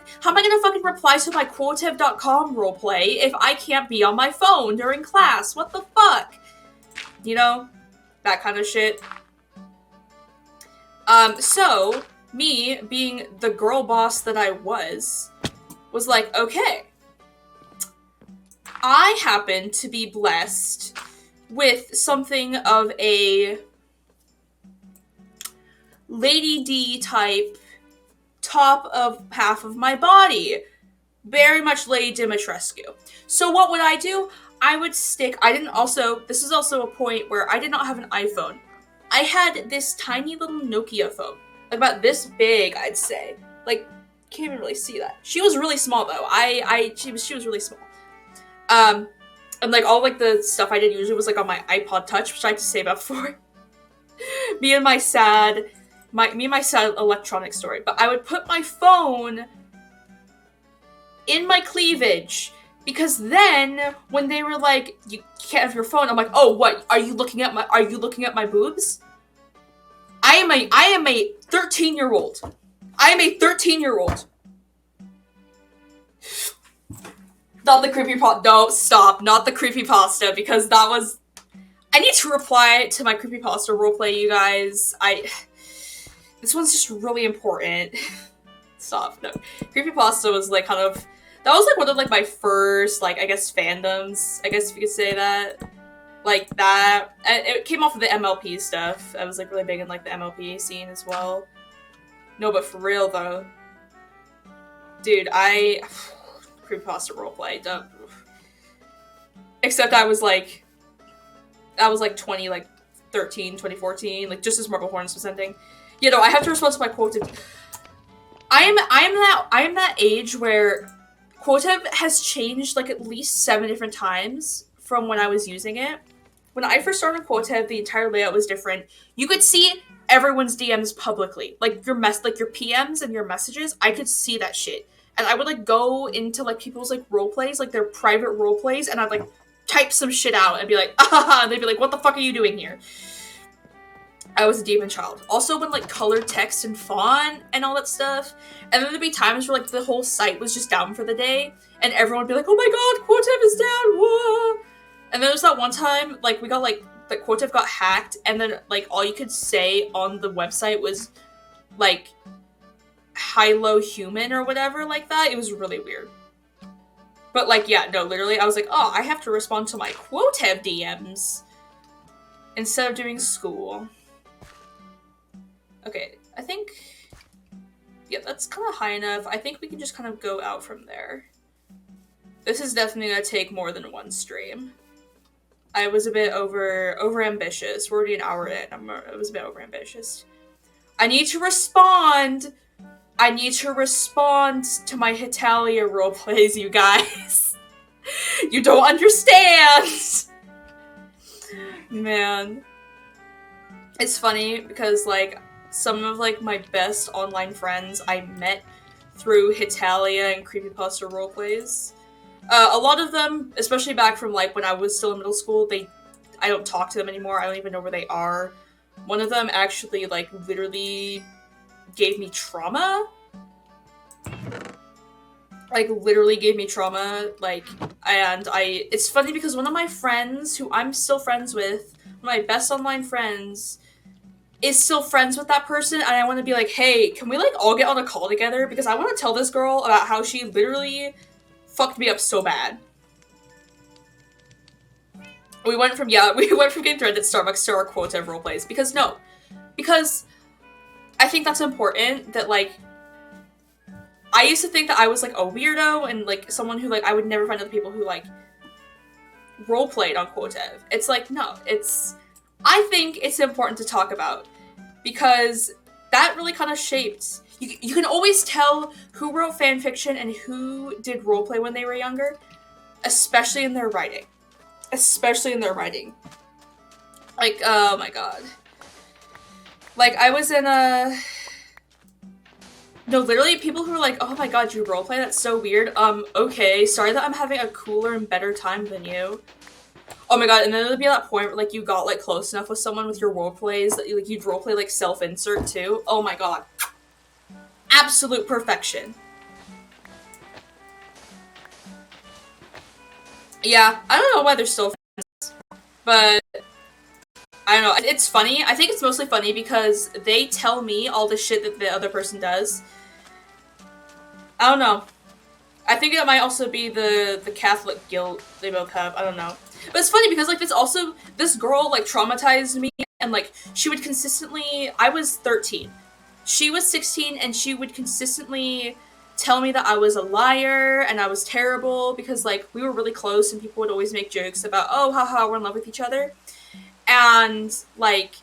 fucking reply to my Quotev.com roleplay if I can't be on my phone during class? What the fuck? You know? That kind of shit. So, me, being the girl boss that I was like, okay, I happen to be blessed with something of a Lady D type top of half of my body. Very much Lady Dimitrescu. So what would I do? I would stick, this is also a point where I did not have an iPhone. I had this tiny little Nokia phone. Like about this big, I'd say. Like, can't even really see that. She was really small though. She was really small. And like all like the stuff I did usually was like on my iPod Touch, which I had to save up for. me and my sad electronic story. But I would put my phone in my cleavage, because then when they were like, you can't have your phone, I'm like, oh, what? Are you looking at my boobs? I am a 13-year-old. I am a 13-year-old. Not the creepypasta. No, stop. Not the creepypasta, because that was... I need to reply to my creepypasta roleplay, you guys. This one's just really important. Stop. No. Creepypasta was like kind of... That was like one of like my first, like, I guess, fandoms. I guess if you could say that. Like that. It came off of the MLP stuff. I was like really big in like the MLP scene as well. No, but for real though. Dude, creepypasta roleplay. Don't. Except I was like 2014, like just as Marble Horns was ending. You know, I have to respond to my quoted. I am that age where Quotev has changed like at least 7 different times from when I was using it. When I first started Quotev, the entire layout was different. You could see everyone's DMs publicly, like your PMs and your messages. I could see that shit, and I would like go into like people's like role plays, like their private role plays, and I'd like type some shit out and be like, ah, and they'd be like, what the fuck are you doing here? I was a demon child. Also, when like colored text and font and all that stuff, and then there'd be times where like the whole site was just down for the day, and everyone would be like, "Oh my god, Quotev is down!" Whoa! And then there was that one time, like we got like the Quotev got hacked, and then like all you could say on the website was like "Hi-lo human" or whatever like that. It was really weird. But like, yeah, no, literally, I was like, "Oh, I have to respond to my Quotev DMs instead of doing school." Okay, I think... Yeah, that's kind of high enough. I think we can just kind of go out from there. This is definitely going to take more than one stream. I was a bit over-ambitious. We're already an hour in. I was a bit over-ambitious. I need to respond! I need to respond to my Hitalia roleplays, you guys. You don't understand! Man. It's funny because, like, some of, like, my best online friends I met through Hitalia and creepypasta roleplays. A lot of them, especially back from, like, when I was still in middle school, I don't talk to them anymore. I don't even know where they are. One of them actually, like, literally gave me trauma. Like, literally gave me trauma. Like, and it's funny because one of my friends, who I'm still friends with, one of my best online friends, is still friends with that person, and I want to be like, hey, can we, like, all get on a call together? Because I want to tell this girl about how she literally fucked me up so bad. We went from getting threatened at Starbucks to our Quotev roleplays. Because I think that's important, that, like, I used to think that I was, like, a weirdo, and, like, someone who, like, I would never find other people who, like, roleplayed on Quotev. It's like, no, I think it's important to talk about, because that really kind of shaped... You can always tell who wrote fanfiction and who did roleplay when they were younger, especially in their writing. Especially in their writing. Like, oh my god. Like, I was in a... No, literally, people who are like, oh my god, you roleplay? That's so weird. Okay, sorry that I'm having a cooler and better time than you. Oh my god, and then there'd be that point where, like, you got, like, close enough with someone with your roleplays that, like, you'd roleplay, like, self-insert, too. Oh my god. Absolute perfection. Yeah, I don't know why they're still friends, but I don't know. It's funny. I think it's mostly funny because they tell me all the shit that the other person does. I don't know. I think it might also be the Catholic guilt they both have. I don't know. But it's funny because, like, this girl, like, traumatized me, and, like, she would consistently, I was 13. She was 16, and she would consistently tell me that I was a liar, and I was terrible, because, like, we were really close, and people would always make jokes about, oh, haha, we're in love with each other. And, like,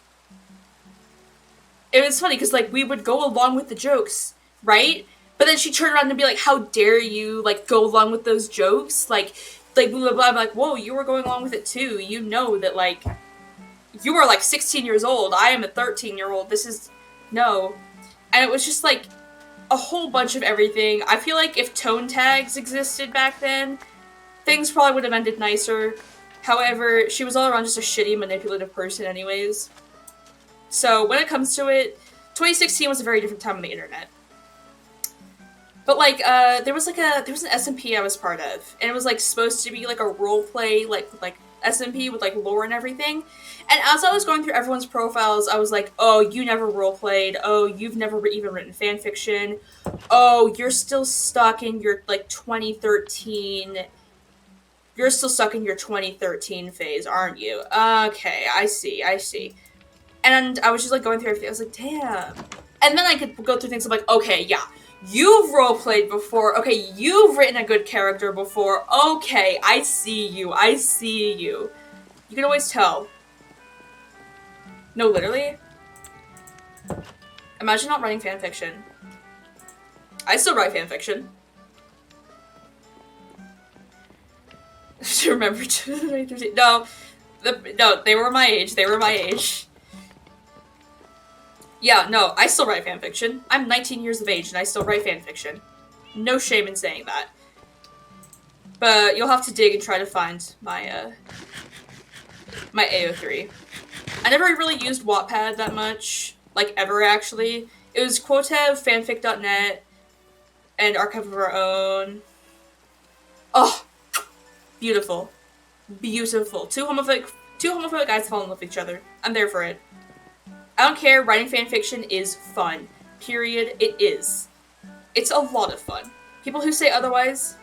it was funny, because, like, we would go along with the jokes, right? But then she'd turn around and be like, how dare you, like, go along with those jokes? Like, blah, blah, blah. I'm like, whoa, you were going along with it too. You know that, like, you are, like, 16 years old. I am a 13-year-old. This is, no. And it was just, like, a whole bunch of everything. I feel like if tone tags existed back then, things probably would have ended nicer. However, she was all around just a shitty, manipulative person anyways. So, when it comes to it, 2016 was a very different time on the internet. But, like, there was an SMP I was part of, and it was, like, supposed to be, like, a roleplay, like, SMP with, like, lore and everything. And as I was going through everyone's profiles, I was like, oh, you never roleplayed. Oh, you've never even written fanfiction. Oh, you're still stuck in your, like, 2013... You're still stuck in your 2013 phase, aren't you? Okay, I see. And I was just, like, going through everything. I was like, damn. And then I could go through things. I'm like, okay, yeah. You've roleplayed before. Okay, you've written a good character before. Okay, I see you. You can always tell. No, literally. Imagine not writing fanfiction. I still write fanfiction. To remember 2013. No, they were my age. Yeah, no, I still write fanfiction. I'm 19 years of age and I still write fanfiction. No shame in saying that. But you'll have to dig and try to find my, my AO3. I never really used Wattpad that much. Like, ever, actually. It was Quotev, fanfic.net, and Archive of Our Own. Oh! Beautiful. Beautiful. Two homophobic guys fall in love with each other. I'm there for it. I don't care, writing fanfiction is fun. Period. It is. It's a lot of fun. People who say otherwise,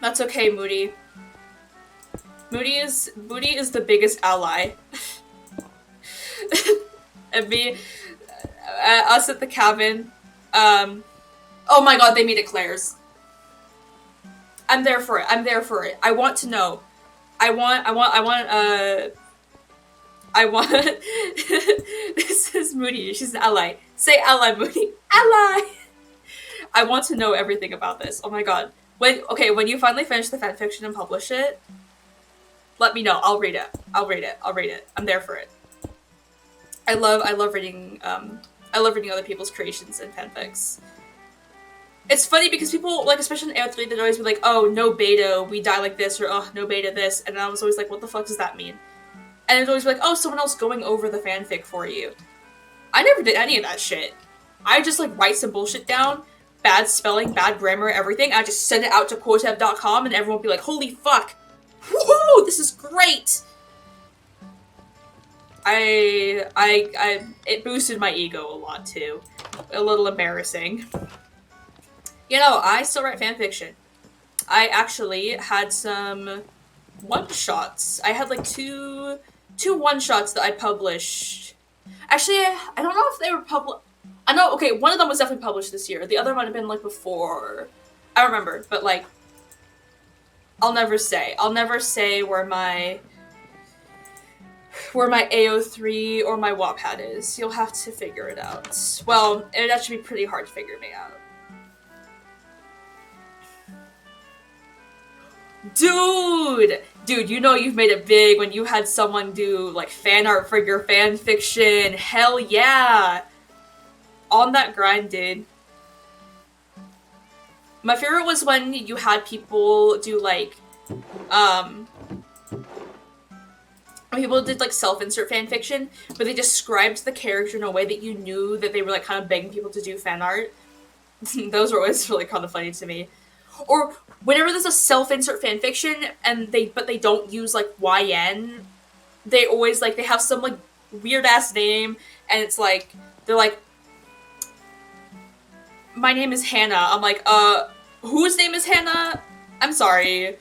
that's okay, Moody. Moody is the biggest ally. And me, us at the cabin, oh my god, they meet at Claire's. I'm there for it. I want to know. I want, this is Moody. She's an ally. Say ally, Moody. Ally! I want to know everything about this. Oh my god. When you finally finish the fanfiction and publish it, let me know. I'll read it. I'm there for it. I love reading other people's creations and fanfics. It's funny because people, like, especially in AO3, they'd always be like, oh, no beta, we die like this, or oh, no beta this, and I was always like, what the fuck does that mean? And it'd always be like, oh, someone else going over the fanfic for you. I never did any of that shit. I just, like, write some bullshit down, bad spelling, bad grammar, everything, I just send it out to quotev.com, and everyone would be like, holy fuck! Woohoo! This is great! It boosted my ego a lot, too. A little embarrassing. You know, I still write fanfiction. I actually had some one-shots. I had, like, two one-shots that I published. Actually, I don't know if they were I know, okay, one of them was definitely published this year. The other might have been, like, before. I don't remember, but, like, I'll never say. I'll never say where my AO3 or my Wattpad is. You'll have to figure it out. Well, it'd actually be pretty hard to figure me out. Dude, you know you've made it big when you had someone do, like, fan art for your fan fiction. Hell yeah! On that grind, dude. My favorite was when you had people do, like, when people did, like, self-insert fanfiction, where they described the character in a way that you knew that they were, like, kind of begging people to do fan art. Those were always really kind of funny to me. Or whenever there's a self-insert fanfiction and they don't use, like, YN they always, like, they have some, like, weird-ass name, and it's like, they're like, my name is Hannah. I'm like, whose name is Hannah? I'm sorry.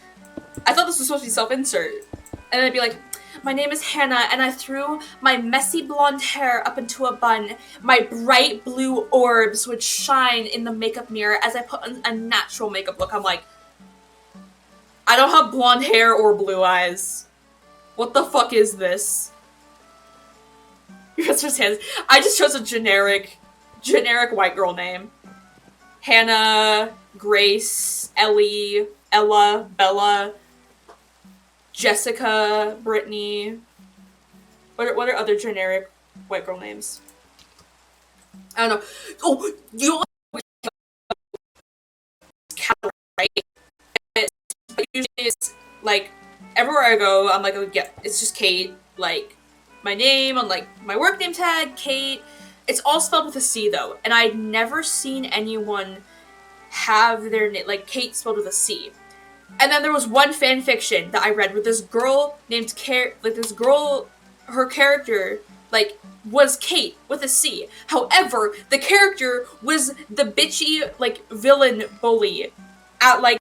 I thought this was supposed to be self-insert. And then I'd be like, my name is Hannah, and I threw my messy blonde hair up into a bun. My bright blue orbs would shine in the makeup mirror as I put on a natural makeup look. I'm like, I don't have blonde hair or blue eyes. What the fuck is this? I just chose a generic white girl name. Hannah, Grace, Ellie, Ella, Bella, Jessica, Brittany. What are other generic white girl names? I don't know. Oh, you know what? Right? Usually it's like everywhere I go, I'm like, oh, yeah, it's just Kate. Like my name on like my work name tag, Kate. It's all spelled with a C though, and I'd never seen anyone have their name like Kate spelled with a C. And then there was one fan fiction that I read with this girl named her character, like, was Kate with a C. However, the character was the bitchy, like, villain bully at, like,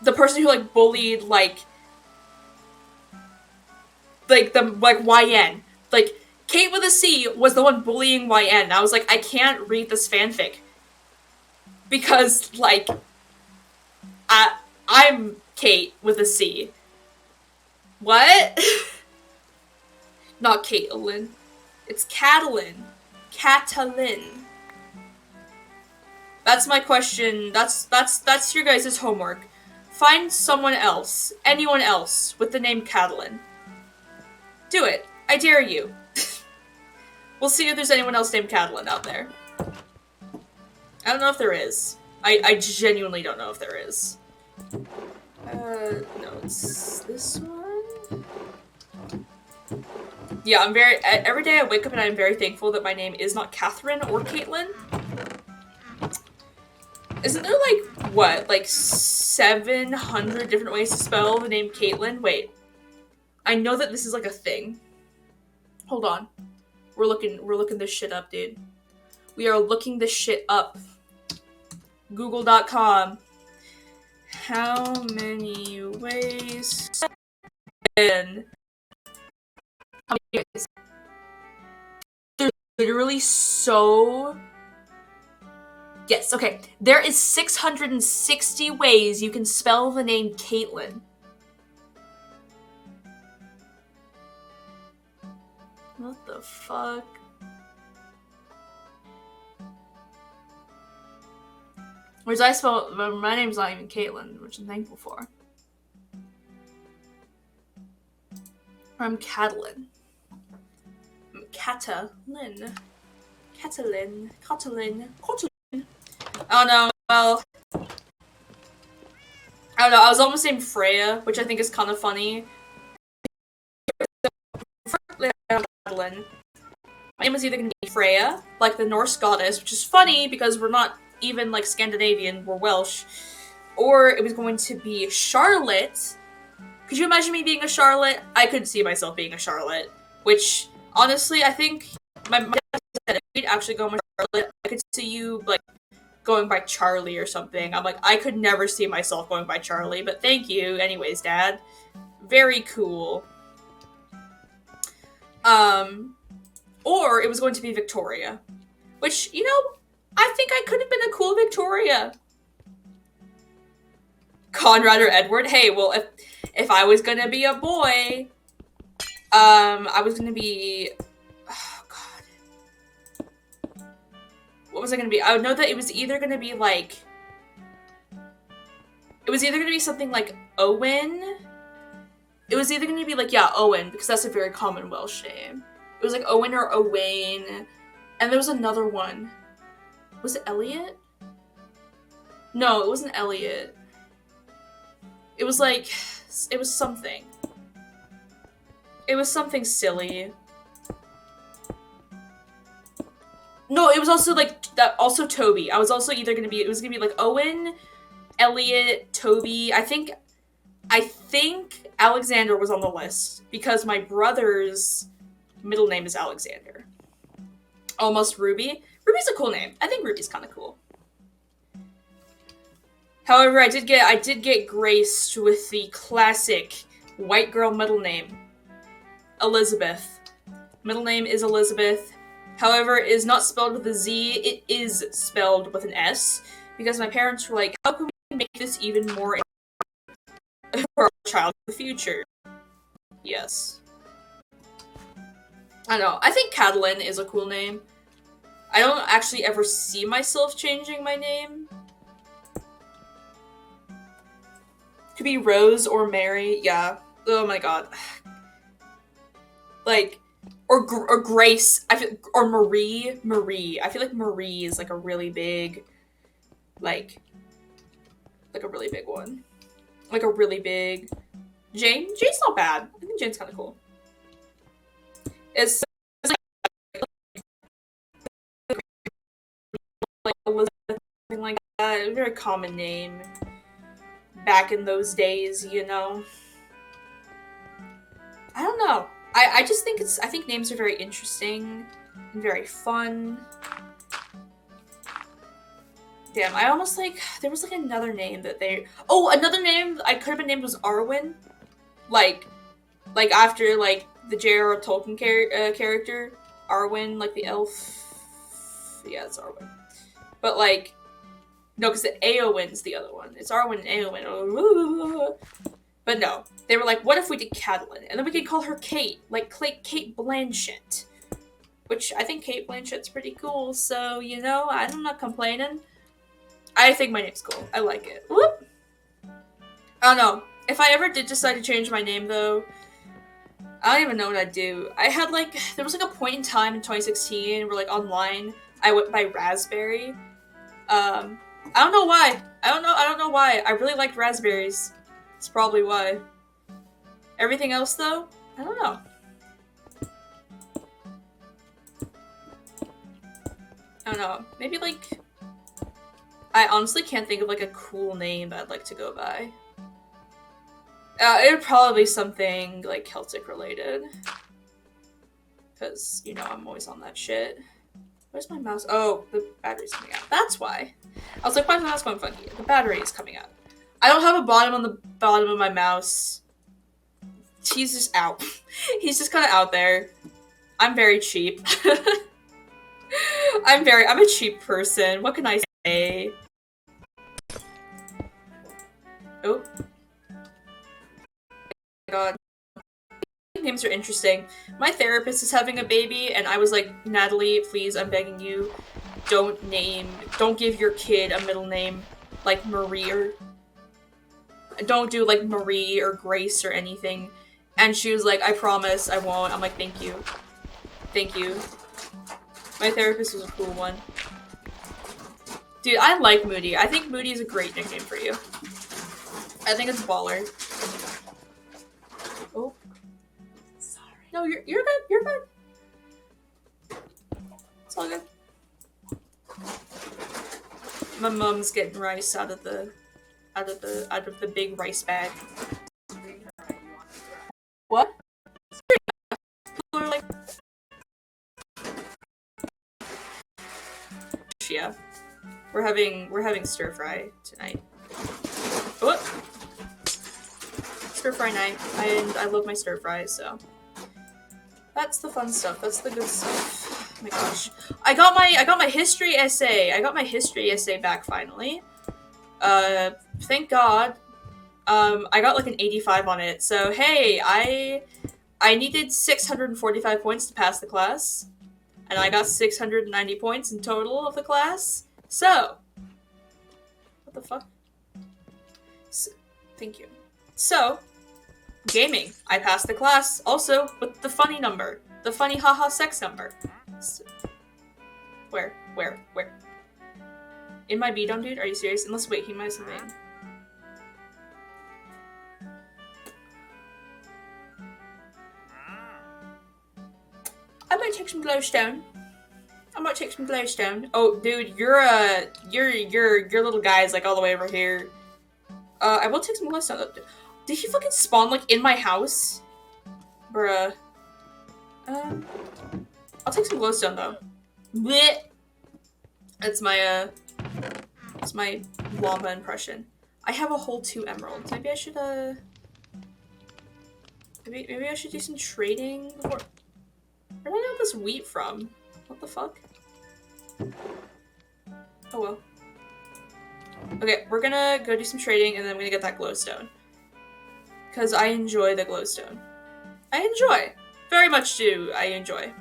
the person who, like, bullied, like, YN. Like, Kate with a C was the one bullying YN. I was like, I can't read this fanfic. Because, like, I'm Kate with a C. What? Not Caitlin. It's Catalin. Catalin. That's my question. That's your guys' homework. Find someone else. Anyone else with the name Catalin. Do it. I dare you. We'll see if there's anyone else named Catalin out there. I don't know if there is. I genuinely don't know if there is. No, it's this one. Yeah, every day I wake up and I'm very thankful that my name is not Catherine or Caitlin. Isn't there like, what, like 700 different ways to spell the name Caitlin? Wait. I know that this is like a thing. Hold on. We're looking this shit up, dude. We are looking this shit up. Google.com. How many ways? And how many ways? There's literally so. Yes, okay. There is 660 ways you can spell the name Caitlin. What the fuck? Whereas I spell, my name's not even Caitlin, which I'm thankful for. I'm Catalin. I'm Catalin. Catalin. Catalin. Catalin. Oh no, well. I don't know, I was almost named Freya, which I think is kind of funny. Catalin. My name was either going to be Freya, like the Norse goddess, which is funny because we're not even like Scandinavian, we're Welsh, or it was going to be Charlotte. Could you imagine me being a Charlotte? I could see myself being a Charlotte, which honestly I think my dad said if we'd actually go with Charlotte, I could see you like going by Charlie or something. I'm like, I could never see myself going by Charlie, but thank you anyways, Dad. Very cool. Or it was going to be Victoria, which, you know, I think I could have been a cool Victoria. Conrad or Edward? Hey, well, if I was gonna be a boy, I was gonna be, oh god. What was I gonna be? I would know that it was either gonna be like, it was either gonna be something like Owen. It was either gonna be like, yeah, Owen, because that's a very common Welsh name. It was like Owen or Owain, and there was another one. Was it Elliot? No, it wasn't Elliot. It was like, it was something. It was something silly. No, it was also like, that. Also Toby. I was also either gonna be, it was gonna be like Owen, Elliot, Toby. I think I think Alexander was on the list because my brother's middle name is Alexander. Almost Ruby. Ruby's a cool name. I think Ruby's kind of cool. However, I did get graced with the classic white girl middle name, Elizabeth. Middle name is Elizabeth. However, it is not spelled with a Z. It is spelled with an S because my parents were like, "How can we make this even more for our child in the future?" Yes. I know. I think Catalin is a cool name. I don't actually ever see myself changing my name. Could be Rose or Mary. Yeah. Oh my god. Like, or Grace. I feel, or Marie. Marie. I feel like Marie is like a really big, like a really big one. Like a really big. Jane. Jane's not bad. I think Jane's kind of cool. It's like Elizabeth, something like that. A very common name back in those days, you know. I don't know. I just think I think names are very interesting and very fun. Damn, I almost like there was like another name that they another name I could have been named was Arwen. Like after like the J.R.R. Tolkien character, Arwen, like the elf. Yeah, it's Arwen. But like no, because Eowyn's the other one. It's Arwen and Eowyn. But no, they were like, what if we did Catelyn? And then we could call her Kate, like Kate Blanchett. Which I think Kate Blanchett's pretty cool, so, you know, I'm not complaining. I think my name's cool. I like it. Whoop! I don't know. If I ever did decide to change my name, though, I don't even know what I'd do. I had, like, there was, like, a point in time in 2016 where, like, online, I went by Raspberry. I don't know why. I don't know why. I really liked raspberries. That's probably why. Everything else, though, I don't know. I don't know. Maybe, like... I honestly can't think of, like, a cool name that I'd like to go by. It would probably be something, like, Celtic related. Because, you know, I'm always on that shit. Where's my mouse? Oh, the battery's coming out. That's why. I was like, why is my mouse going funky? The battery is coming out. I don't have a bottom on the bottom of my mouse. He's just out. He's just kind of out there. I'm very cheap. I'm a cheap person. What can I say? Oh. My god. Names are interesting. My therapist is having a baby, and I was like, Natalie, please, I'm begging you, don't give your kid a middle name like Marie or... Don't do like Marie or Grace or anything. And she was like, I promise I won't. I'm like, thank you. Thank you. My therapist was a cool one. Dude, I like Moody. I think Moody is a great nickname for you. I think it's baller. Oh. Sorry. No, you're good. You're good. It's all good. My mom's getting rice out of the big rice bag. What? Like... Yeah. We're having stir fry tonight. What? Stir fry night. And I love my stir fries, so that's the fun stuff. That's the good stuff. Oh my gosh. I got my history essay. I got my history essay back finally. Thank God. I got like an 85 on it. So hey, I needed 645 points to pass the class, and I got 690 points in total of the class. So, what the fuck? So, thank you. So, gaming. I passed the class also with the funny number, the funny haha sex number. So, where? In my B-dom, dude? Are you serious? Unless, wait, he might have something. I might take some glowstone. Oh, dude, your little guy's like all the way over here. I will take some glowstone. Did he fucking spawn, like, in my house? Bruh. I'll take some glowstone, though. Blech. That's my llama impression. I have a whole 2 emeralds. Maybe I should, Maybe I should do some trading before... Where did I get this wheat from? What the fuck? Oh well. Okay, we're gonna go do some trading, and then I'm gonna get that glowstone. Because I enjoy the glowstone. I enjoy. Very much do I enjoy.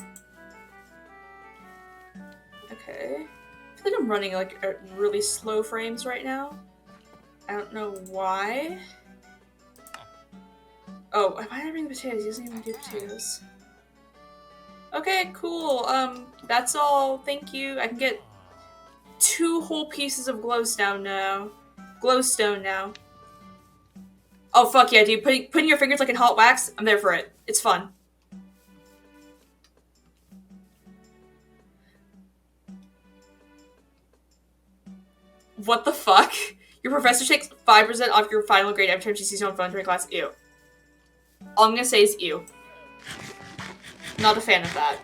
Okay. I feel like I'm running like at really slow frames right now. I don't know why. Oh, why am I bringing potatoes? He doesn't even do potatoes. Okay, cool. That's all. Thank you. I can get 2 whole pieces of glowstone now. Oh fuck yeah, dude. Putting your fingers like in hot wax, I'm there for it. It's fun. What the fuck? Your professor takes 5% off your final grade every time she sees you on phone during class. Ew. All I'm gonna say is ew. Not a fan of that.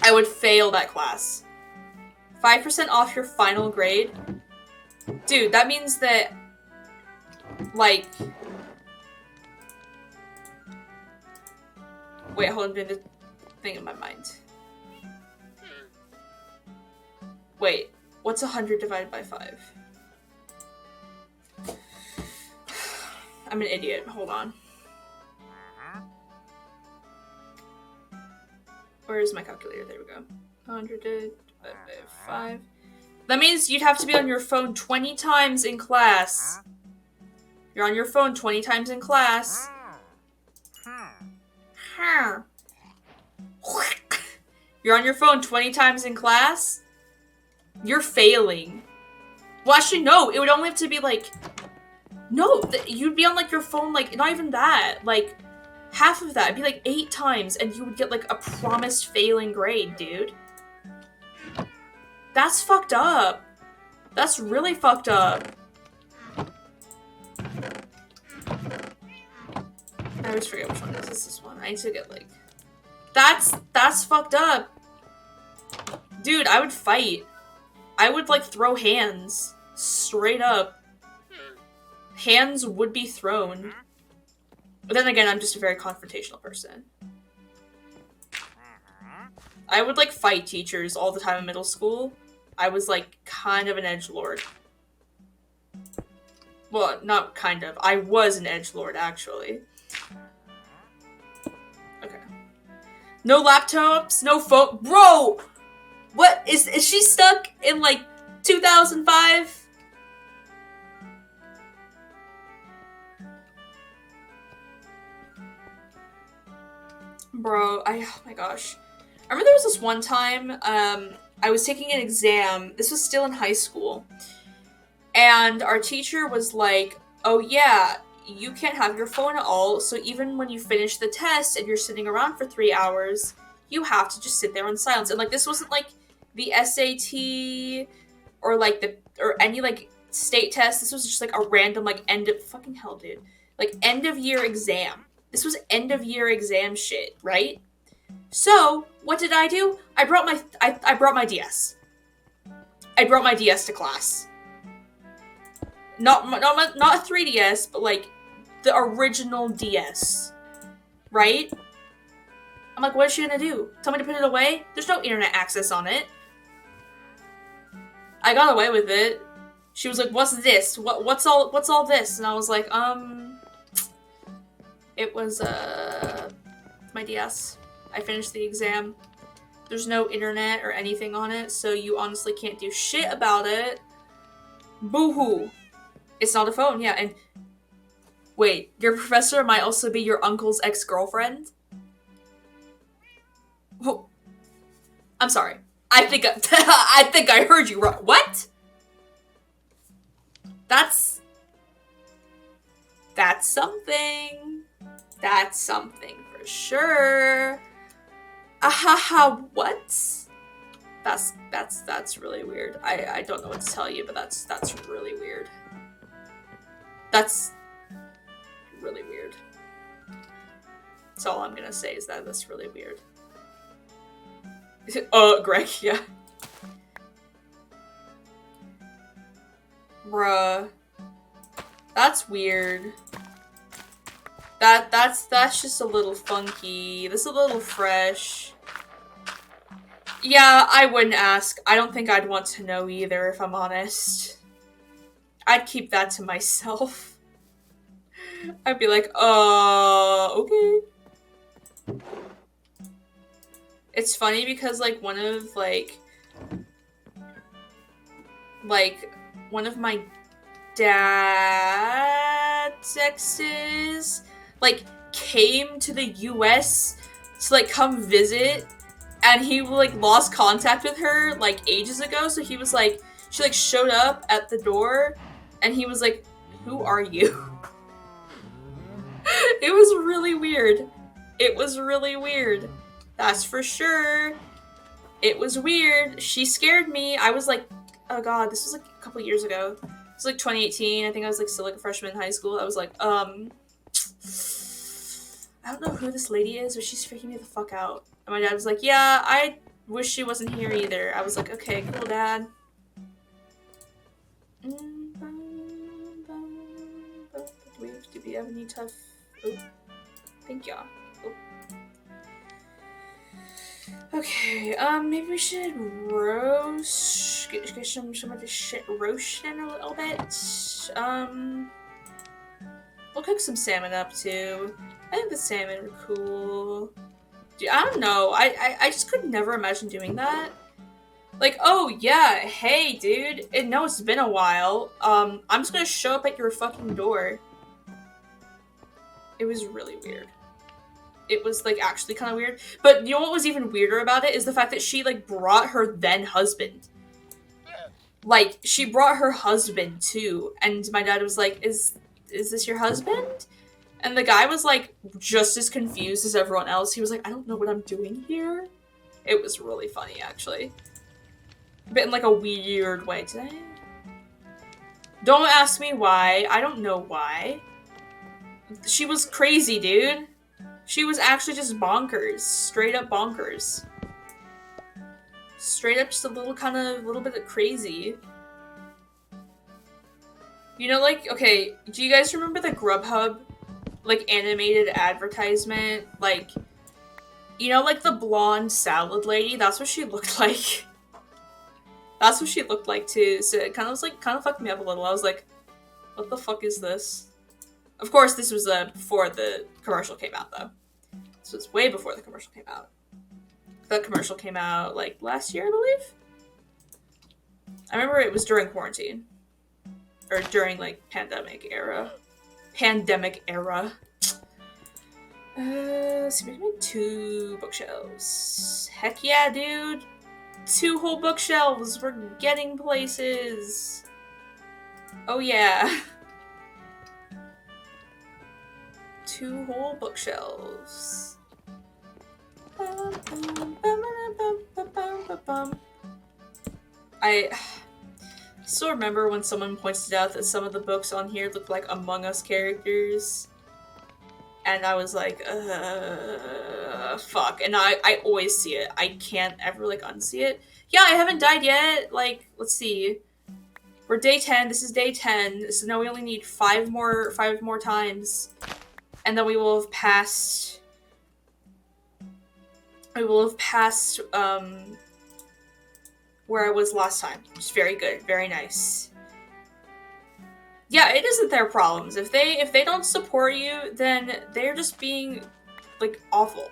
I would fail that class. 5% off your final grade? Dude, that means that... Like... Wait, hold on, I'm doing the thing in my mind. Wait, what's 100 divided by 5? I'm an idiot, hold on. Where's my calculator? There we go. 100 divided by 5. That means you'd have to be on your phone 20 times in class. You're on your phone 20 times in class. You're on your phone 20 times in class? You're failing. Well, actually, no. It would only have to be, like... No, you'd be on, like, your phone, like, not even that. Like, half of that. It'd be, like, 8 times, and you would get, like, a promised failing grade, dude. That's fucked up. That's really fucked up. I always forget which one is this one. I need to get, like... That's fucked up. Dude, I would fight. I would, like, throw hands. Straight up. Hands would be thrown. But then again, I'm just a very confrontational person. I would, like, fight teachers all the time in middle school. I was, like, kind of an edgelord. Well, not kind of. I was an edgelord, actually. Okay. No laptops, no phone. Bro! What? Is she stuck in, like, 2005? Bro, oh my gosh. I remember there was this one time, I was taking an exam. This was still in high school. And our teacher was like, oh yeah, you can't have your phone at all, so even when you finish the test and you're sitting around for 3 hours, you have to just sit there in silence. And, like, this wasn't, like, the SAT or, like, or any, like, state test. This was just, like, a random, like, fucking hell, dude. Like, end of year exam. This was end of year exam shit, right? So, what did I do? I brought my DS. I brought my DS to class. Not a 3DS, but, like, the original DS. Right? I'm like, what is she gonna do? Tell me to put it away? There's no internet access on it. I got away with it. She was like, what's this? What's all this? And I was like, it was, my DS. I finished the exam. There's no internet or anything on it, so you honestly can't do shit about it. Boo-hoo. It's not a phone, yeah, and... Wait, your professor might also be your uncle's ex-girlfriend? Oh, I'm sorry. I think I heard you wrong. What? That's something. That's something for sure. Ahaha, what? That's really weird. I don't know what to tell you, but that's really weird. That's really weird. That's all I'm gonna say is that that's really weird. Greg, yeah. Bruh. That's weird. That's just a little funky. This is a little fresh. Yeah, I wouldn't ask. I don't think I'd want to know either, if I'm honest. I'd keep that to myself. I'd be like, okay. It's funny because, like, one of my dad's exes, like, came to the US to, like, come visit, and he, like, lost contact with her, like, ages ago, so he was like, she, like, showed up at the door, and he was like, who are you? It was really weird. It was really weird. That's for sure. It was weird. She scared me. I was like, oh god, this was like a couple years ago. It was like 2018. I think I was like still like a freshman in high school. I was like, I don't know who this lady is, but she's freaking me the fuck out. And my dad was like, yeah, I wish she wasn't here either. I was like, okay, cool, Dad. Do we have any tough... Oh, thank y'all. Okay, maybe we should roast, get some of this shit roasting a little bit. We'll cook some salmon up too. I think the salmon are cool. Dude, I don't know, I just could never imagine doing that. Like, oh yeah, hey dude, no, it's been a while. I'm just gonna show up at your fucking door. It was really weird. It was, like, actually kind of weird. But you know what was even weirder about it is the fact that she, like, brought her then-husband. Like, she brought her husband, too. And my dad was like, is this your husband? And the guy was, like, just as confused as everyone else. He was like, I don't know what I'm doing here. It was really funny, actually. But in, like, a weird way. Don't ask me why. I don't know why. She was crazy, dude. She was actually just bonkers. Straight up bonkers. Straight up just a little bit of crazy. You know, like, okay, do you guys remember the Grubhub, like, animated advertisement? Like, you know, like, the blonde salad lady? That's what she looked like. That's what she looked like, too. So it kind of fucked me up a little. I was like, what the fuck is this? Of course, this was before the commercial came out, though. This was way before the commercial came out. The commercial came out, like, last year, I believe? I remember it was during quarantine. Or during, like, pandemic era. Let's see, we made 2 bookshelves. Heck yeah, dude! 2 whole bookshelves! We're getting places! Oh yeah! 2 whole bookshelves. I still remember when someone pointed out that some of the books on here looked like Among Us characters. And I was like, fuck. And I always see it. I can't ever, like, unsee it. Yeah, I haven't died yet. Like, let's see. We're day 10. This is day 10. So now we only need 5 more times. And then we will have passed... where I was last time. Which is very good. Very nice. Yeah, it isn't their problems. If they don't support you, then they're just being, like, awful.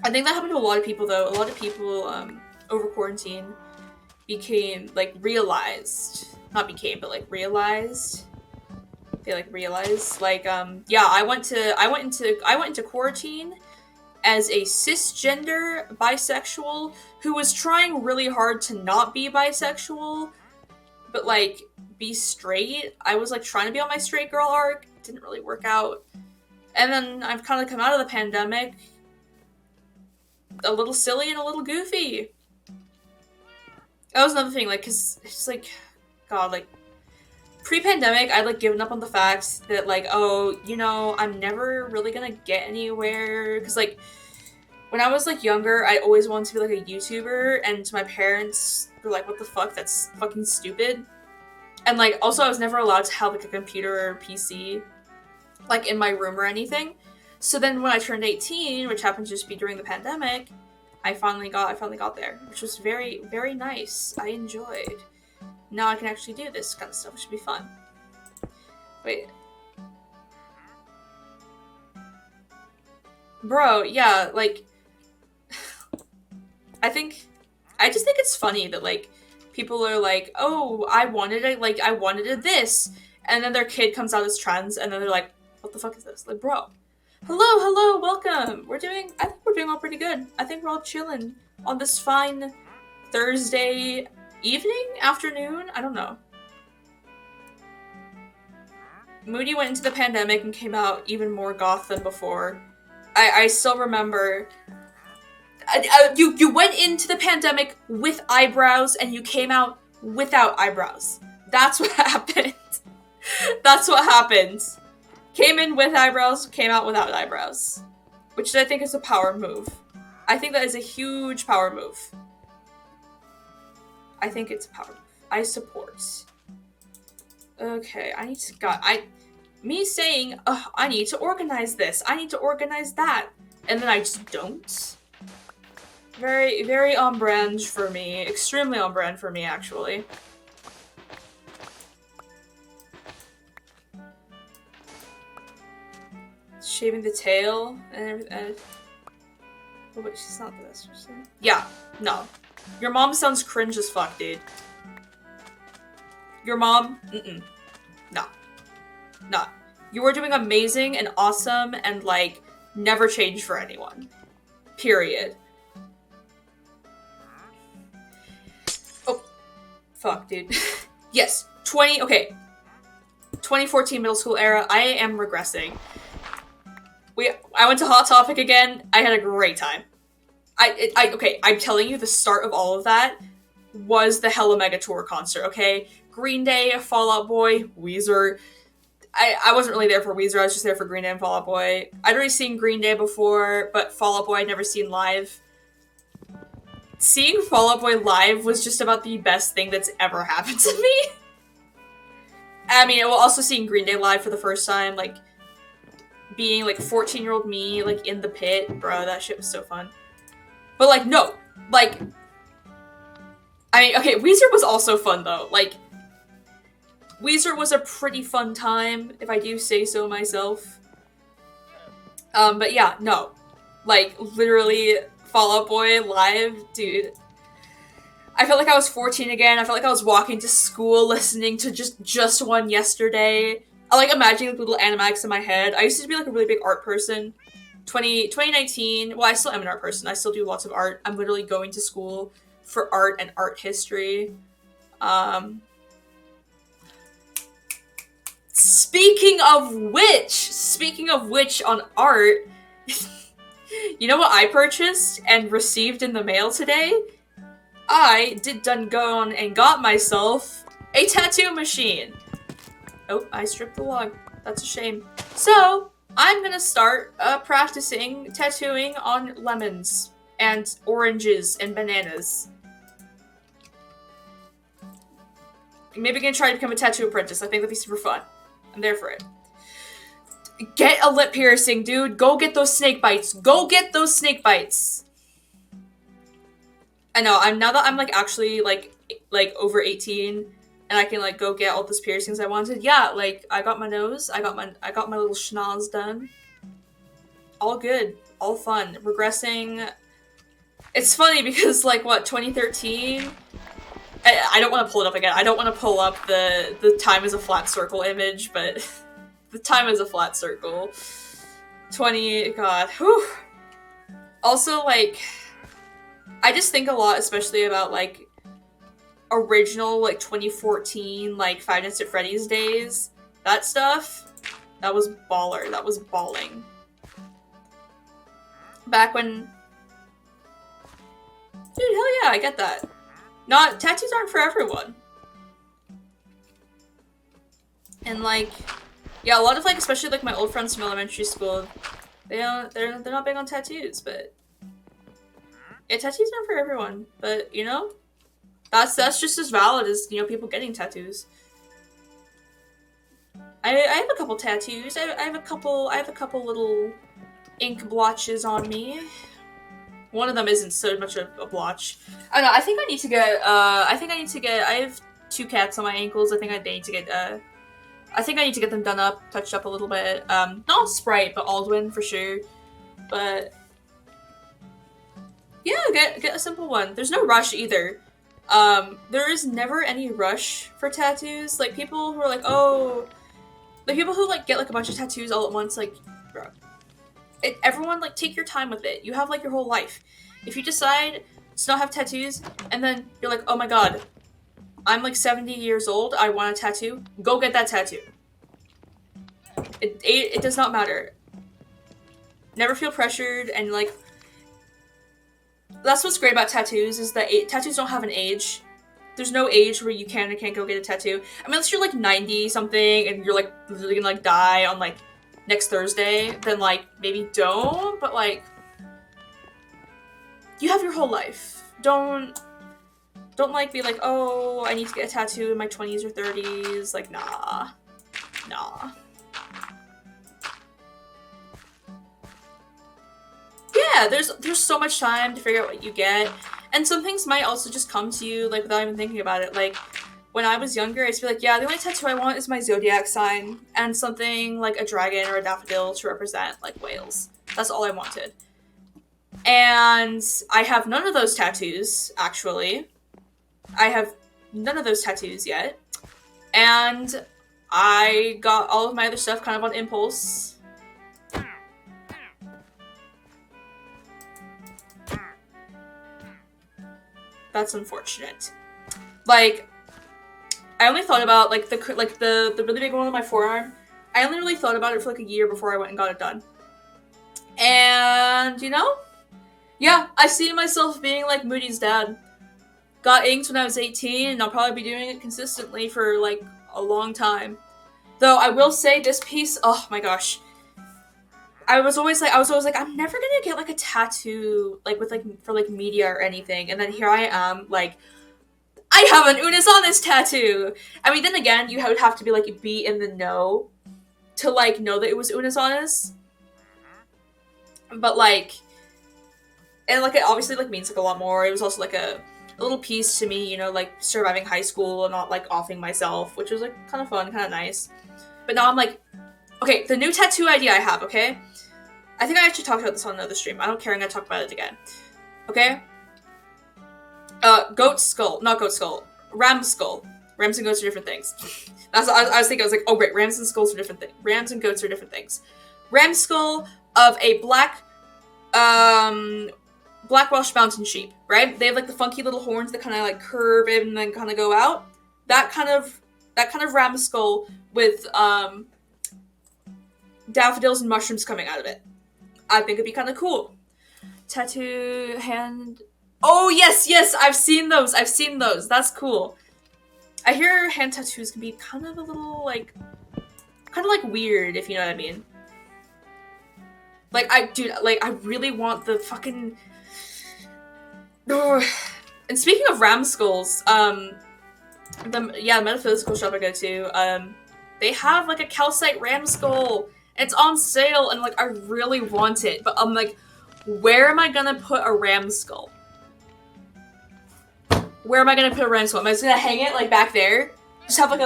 I think that happened to a lot of people, though. A lot of people, over quarantine became, like, realized. Not became, but, like, realized. They, like, realized. Like, yeah, I went into quarantine as a cisgender bisexual who was trying really hard to not be bisexual, but, like, be straight. I was, like, trying to be on my straight girl arc. Didn't really work out. And then I've kind of come out of the pandemic a little silly and a little goofy. That was another thing, like, because it's like, God, like, pre-pandemic, I'd like given up on the fact that like, oh, you know, I'm never really gonna get anywhere because like when I was like younger, I always wanted to be like a YouTuber, and my parents were like, "What the fuck? That's fucking stupid." And like also, I was never allowed to have like a computer or PC like in my room or anything. So then when I turned 18, which happened to just be during the pandemic, I finally got there, which was very, very nice. I enjoyed. Now I can actually do this kind of stuff, which should be fun. Wait. Bro, yeah, like I just think it's funny that like people are like, "Oh, I wanted a this." And then their kid comes out as trans and then they're like, "What the fuck is this?" Like, bro. Hello, welcome. I think we're doing all pretty good. I think we're all chilling on this fine Thursday evening, afternoon, I don't know. Moody went into the pandemic and came out even more goth than before. I still remember you went into the pandemic with eyebrows and you came out without eyebrows. That's what happened. That's what happened. Came in with eyebrows, came out without eyebrows. Which I think is a power move. I think that is a huge power move. I think it's a power move. I support. Okay, me saying, I need to organize this, I need to organize that, and then I just don't. Very, very on brand for me. Extremely on brand for me, actually. Shaving the tail and everything. Oh wait, she's not this. Yeah, no. Your mom sounds cringe as fuck, dude. Your mom, no. Not. You are doing amazing and awesome and, like, never change for anyone. Period. Oh. Fuck, dude. Yes. 2014 middle school era. I am regressing. I went to Hot Topic again. I had a great time. Okay, I'm telling you, the start of all of that was the Hella Mega Tour concert, okay? Green Day, Fall Out Boy, Weezer. I wasn't really there for Weezer, I was just there for Green Day and Fall Out Boy. I'd already seen Green Day before, but Fall Out Boy I'd never seen live. Seeing Fall Out Boy live was just about the best thing that's ever happened to me. I mean, also seeing Green Day live for the first time, like, being, like, 14-year-old me, like, in the pit, bro, that shit was so fun. But, like, no, like, I mean, okay, Weezer was also fun, though, like, Weezer was a pretty fun time, if I do say so myself. But yeah, no. Like, literally, Fall Out Boy live, dude. I felt like I was 14 again. I felt like I was walking to school listening to Just One Yesterday. I like imagining like, little animatics in my head. I used to be like a really big art person. 2019, well, I still am an art person. I still do lots of art. I'm literally going to school for art and art history. Speaking of which on art, you know what I purchased and received in the mail today? I did done go on and got myself a tattoo machine. Oh, I stripped the log. That's a shame. So, I'm gonna start practicing tattooing on lemons and oranges and bananas. Maybe gonna try to become a tattoo apprentice. I think that'd be super fun. I'm there for it. Get a lip piercing, dude. Go get those snake bites. Go get those snake bites. I know. Now that I'm like actually like over 18 and I can like go get all those piercings I wanted. Yeah, like I got my nose. I got my little schnoz done. All good. All fun. Regressing. It's funny because like what 2013. I don't want to pull it up again. I don't want to pull up the time is a flat circle image, but the time is a flat circle. 20, God, whew. Also, like, I just think a lot, especially about, like, original, like, 2014, like, Five Nights at Freddy's days. That stuff, that was baller. That was balling. Back when... Dude, hell yeah, I get that. Tattoos aren't for everyone. And like, yeah, a lot of like, especially like my old friends from elementary school, they're not big on tattoos, but yeah, tattoos aren't for everyone. But you know, that's just as valid as people getting tattoos. I have a couple tattoos. I have a couple little ink blotches on me. One of them isn't so much a blotch. I don't know. I think I need to get. I have two cats on my ankles. I think I need to get. I think I need to get them done up, touched up a little bit. Not Sprite, but Aldwin for sure. But yeah, get a simple one. There's no rush either. There is never any rush for tattoos. Like people who are like, oh, like people who like get like a bunch of tattoos all at once, like, bro, everyone like take your time with it. You have like your whole life. If you decide to not have tattoos, and then you're like, oh my god, I'm like 70 years old, I want a tattoo, go get that tattoo. It does not matter. Never feel pressured, and like, that's what's great about tattoos, is that tattoos don't have an age. There's no age where you can or can't go get a tattoo. I mean, unless you're like 90 something and you're like literally gonna like die on like next Thursday, then like maybe don't, but like, you have your whole life. Don't like be like, oh, I need to get a tattoo in my 20s or 30s. Like, nah. Yeah, there's so much time to figure out what you get, and some things might also just come to you like without even thinking about it. Like when I was younger, I'd be like, yeah, the only tattoo I want is my zodiac sign and something like a dragon or a daffodil to represent like Wales. That's all I wanted. And I have none of those tattoos, actually. I have none of those tattoos yet. And I got all of my other stuff kind of on impulse. That's unfortunate. Like, I only thought about like the really big one on my forearm. I only really thought about it for like a year before I went and got it done. And yeah, I see myself being like Moody's dad. Got inked when I was 18, and I'll probably be doing it consistently for like a long time. Though I will say this piece, oh my gosh. I was always like, I'm never gonna get like a tattoo like with like for like media or anything, and then here I am, like, I have an Unis Honest tattoo. I mean, then again, you would have to be like be in the know to like know that it was Unis Honest. But like, and like it obviously like means like a lot more. It was also like a little piece to me, like surviving high school and not like offing myself, which was like kind of fun, kind of nice. But now I'm like, okay, the new tattoo idea I have, okay? I think I actually talked about this on another stream. I don't care, I'm gonna talk about it again. Okay? Goat skull. Not goat skull. Ram skull. Rams and goats are different things. That's what I was thinking. I was like, oh great, rams and skulls are different things. Rams and goats are different things. Ram skull of a black Welsh mountain sheep, right? They have like the funky little horns that kind of like curve in and then kind of go out. That kind of ram skull with daffodils and mushrooms coming out of it. I think it'd be kind of cool. Tattoo hand. Oh yes, I've seen those. That's cool. I hear hand tattoos can be kind of a little like, weird, if you know what I mean. Like I really want the fucking. And speaking of ram skulls, the metaphysical shop I go to, they have like a calcite ram skull. It's on sale, and like I really want it, but I'm like, where am I gonna put a ram skull? Where am I gonna put a ram skull? Am I just gonna hang it like back there? Just have like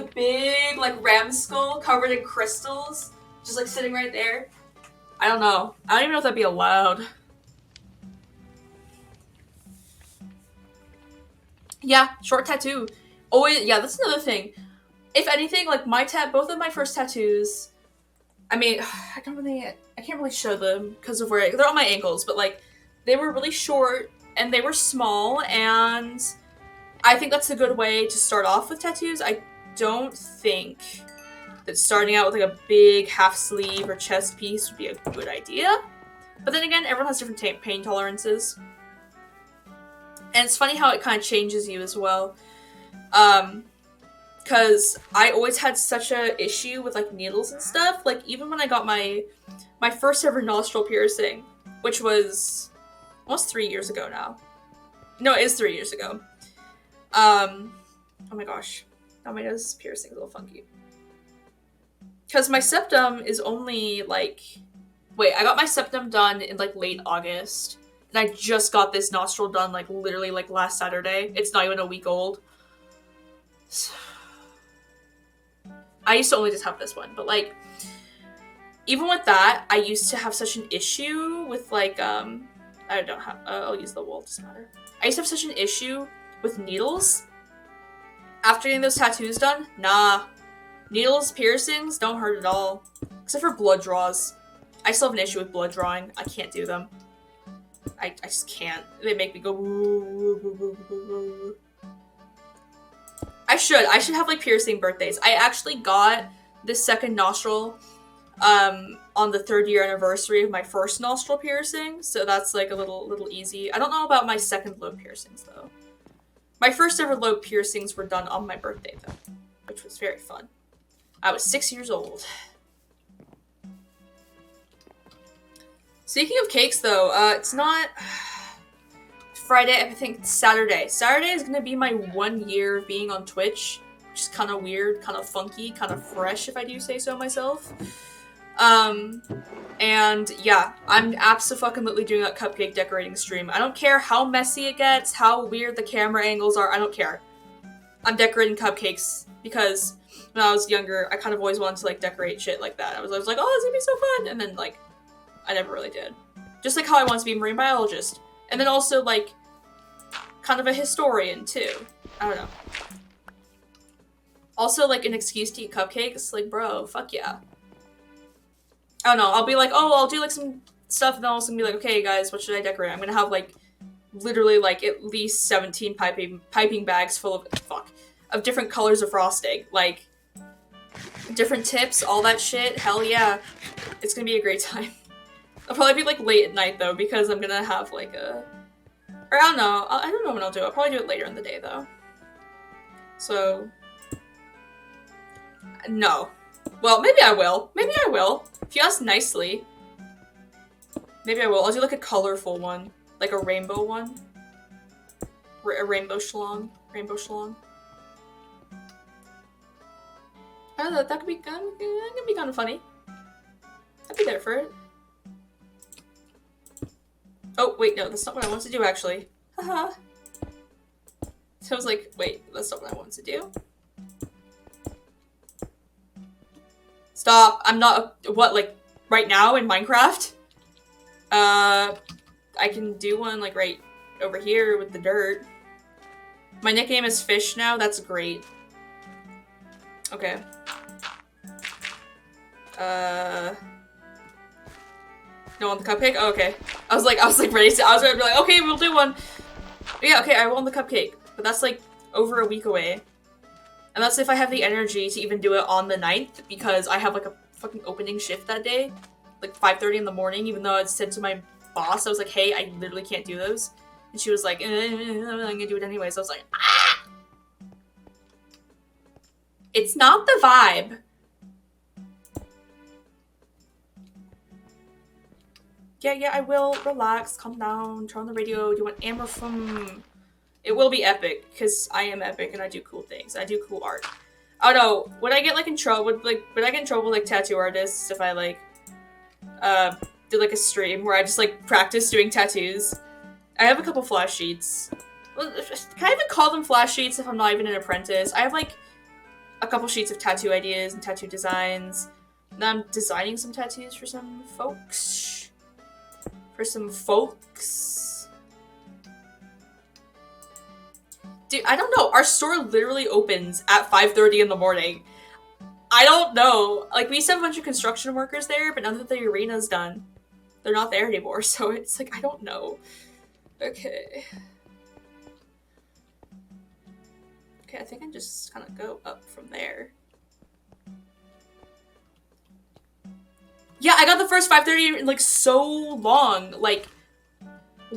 a big like ram skull covered in crystals, just like sitting right there. I don't know. I don't even know if that'd be allowed. Yeah, short tattoo. Always, yeah, that's another thing. If anything, like both of my first tattoos, I mean, I can't really show them because of where they're on my ankles, but like, they were really short and they were small, and I think that's a good way to start off with tattoos. I don't think that starting out with like a big half sleeve or chest piece would be a good idea. But then again, everyone has different pain tolerances. And it's funny how it kind of changes you as well. because I always had such a issue with like needles and stuff. Like even when I got my first ever nostril piercing, which was almost 3 years ago now. No, it is 3 years ago. Oh my gosh, now my nose is piercing a little funky. Because my septum is only like, wait, I got my septum done in like late August, and I just got this nostril done like literally like last Saturday. It's not even a week old. I used to only just have this one, but like, even with that, I used to have such an issue with like, I don't have, I'll use the wool, doesn't matter. I used to have such an issue with needles. After getting those tattoos done, nah. Needles, piercings, don't hurt at all. Except for blood draws. I still have an issue with blood drawing. I can't do them. I just can't. They make me go woo. I should have like piercing birthdays. I actually got this second nostril on the 3rd year anniversary of my first nostril piercing, so that's like a little easy. I don't know about my second lobe piercings though. My first ever lobe piercings were done on my birthday though, which was very fun. I was 6 years old. Speaking of cakes though, it's not Friday, I think it's Saturday. Saturday is gonna be my 1 year of being on Twitch, which is kind of weird, kind of funky, kind of fresh if I do say so myself. And yeah, I'm absolutely doing that cupcake decorating stream. I don't care how messy it gets, how weird the camera angles are, I don't care. I'm decorating cupcakes because when I was younger, I kind of always wanted to like decorate shit like that. I was like, oh, this is gonna be so fun, and then like, I never really did. Just like how I wanted to be a marine biologist. And then also like, kind of a historian too. I don't know. Also like an excuse to eat cupcakes, like bro, fuck yeah. I don't know, I'll be like, oh, I'll do like some stuff, and then I'll also be like, okay guys, what should I decorate? I'm gonna have like, literally like at least 17 piping bags full of different colors of frosting. Like, different tips, all that shit, hell yeah. It's gonna be a great time. I'll probably be like late at night though, because I'm gonna have like a, or I don't know when I'll do it. I'll probably do it later in the day though. So, no. Well, maybe I will. If you ask nicely. Maybe I will. I'll do like a colorful one. Like a rainbow one. A rainbow schlong. I don't know, that could be kind of funny. I'd be there for it. Oh, wait, no, that's not what I wanted to do, actually. Haha. So I was like, wait, that's not what I wanted to do. Stop, I'm not, what, like, right now in Minecraft? I can do one, like, right over here with the dirt. My nickname is Fish now, that's great. Okay. No on the cupcake? Oh, okay. I was ready to be like, okay, we'll do one. Yeah, okay, I will on the cupcake. But that's like over a week away. And that's if I have the energy to even do it on the 9th, because I have like a fucking opening shift that day. Like 5:30 in the morning, even though I said to my boss, I was like, hey, I literally can't do those. And she was like, I'm gonna do it anyway. So I was like, ah! It's not the vibe. Yeah, I will. Relax, calm down, turn on the radio. Do you want Amber from... It will be epic, because I am epic and I do cool things. I do cool art. Oh no, would I get like in trouble with like tattoo artists if I like did like a stream where I just like practice doing tattoos? I have a couple flash sheets. Well, can I even call them flash sheets if I'm not even an apprentice? I have like a couple sheets of tattoo ideas and tattoo designs. Now I'm designing some tattoos for some folks. Dude, I don't know. Our store literally opens at 5:30 in the morning. I don't know. Like, we used to have a bunch of construction workers there, but now that the arena's done, they're not there anymore, so it's like, I don't know. Okay. Okay, I think I just kind of go up from there. Yeah, I got the first 5:30 in, like, so long. Like,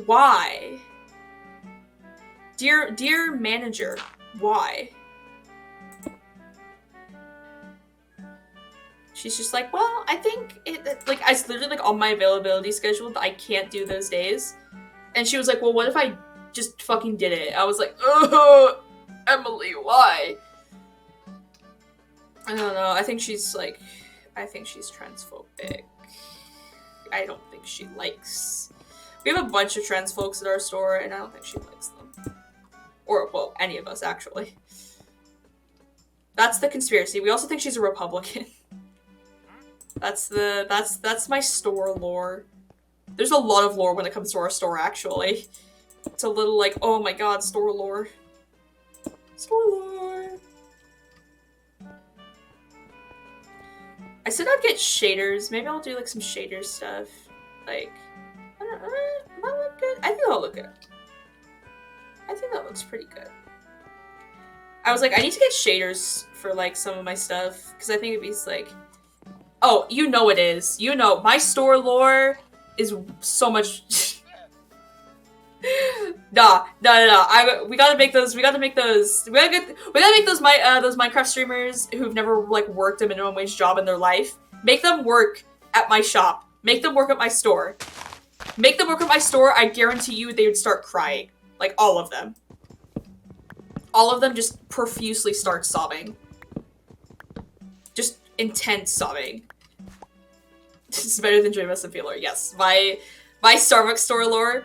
why? Dear manager, why? She's just like, well, I think like, I literally, like, on my availability schedule, I can't do those days. And she was like, well, what if I just fucking did it? I was like, ugh, Emily, why? I don't know. I think she's transphobic. I don't think she likes... We have a bunch of trans folks at our store, and I don't think she likes them. Or, well, any of us, actually. That's the conspiracy. We also think she's a Republican. That's my store lore. There's a lot of lore when it comes to our store, actually. It's a little like, oh my god, store lore. Store lore. I said I'd get shaders. Maybe I'll do, like, some shader stuff. Like, I don't know. Will that look good? I think that'll look good. I think that looks pretty good. I was like, I need to get shaders for, like, some of my stuff. Because I think it'd be, like... Oh, you know it is. You know, my store lore is so much... Nah. We gotta make those Minecraft streamers who've never, like, worked a minimum wage job in their life. Make them work at my shop. Make them work at my store. Make them work at my store, I guarantee you they would start crying. Like, all of them. All of them just profusely start sobbing. Just intense sobbing. This is better than Dream SMP lore. Yes, my Starbucks store lore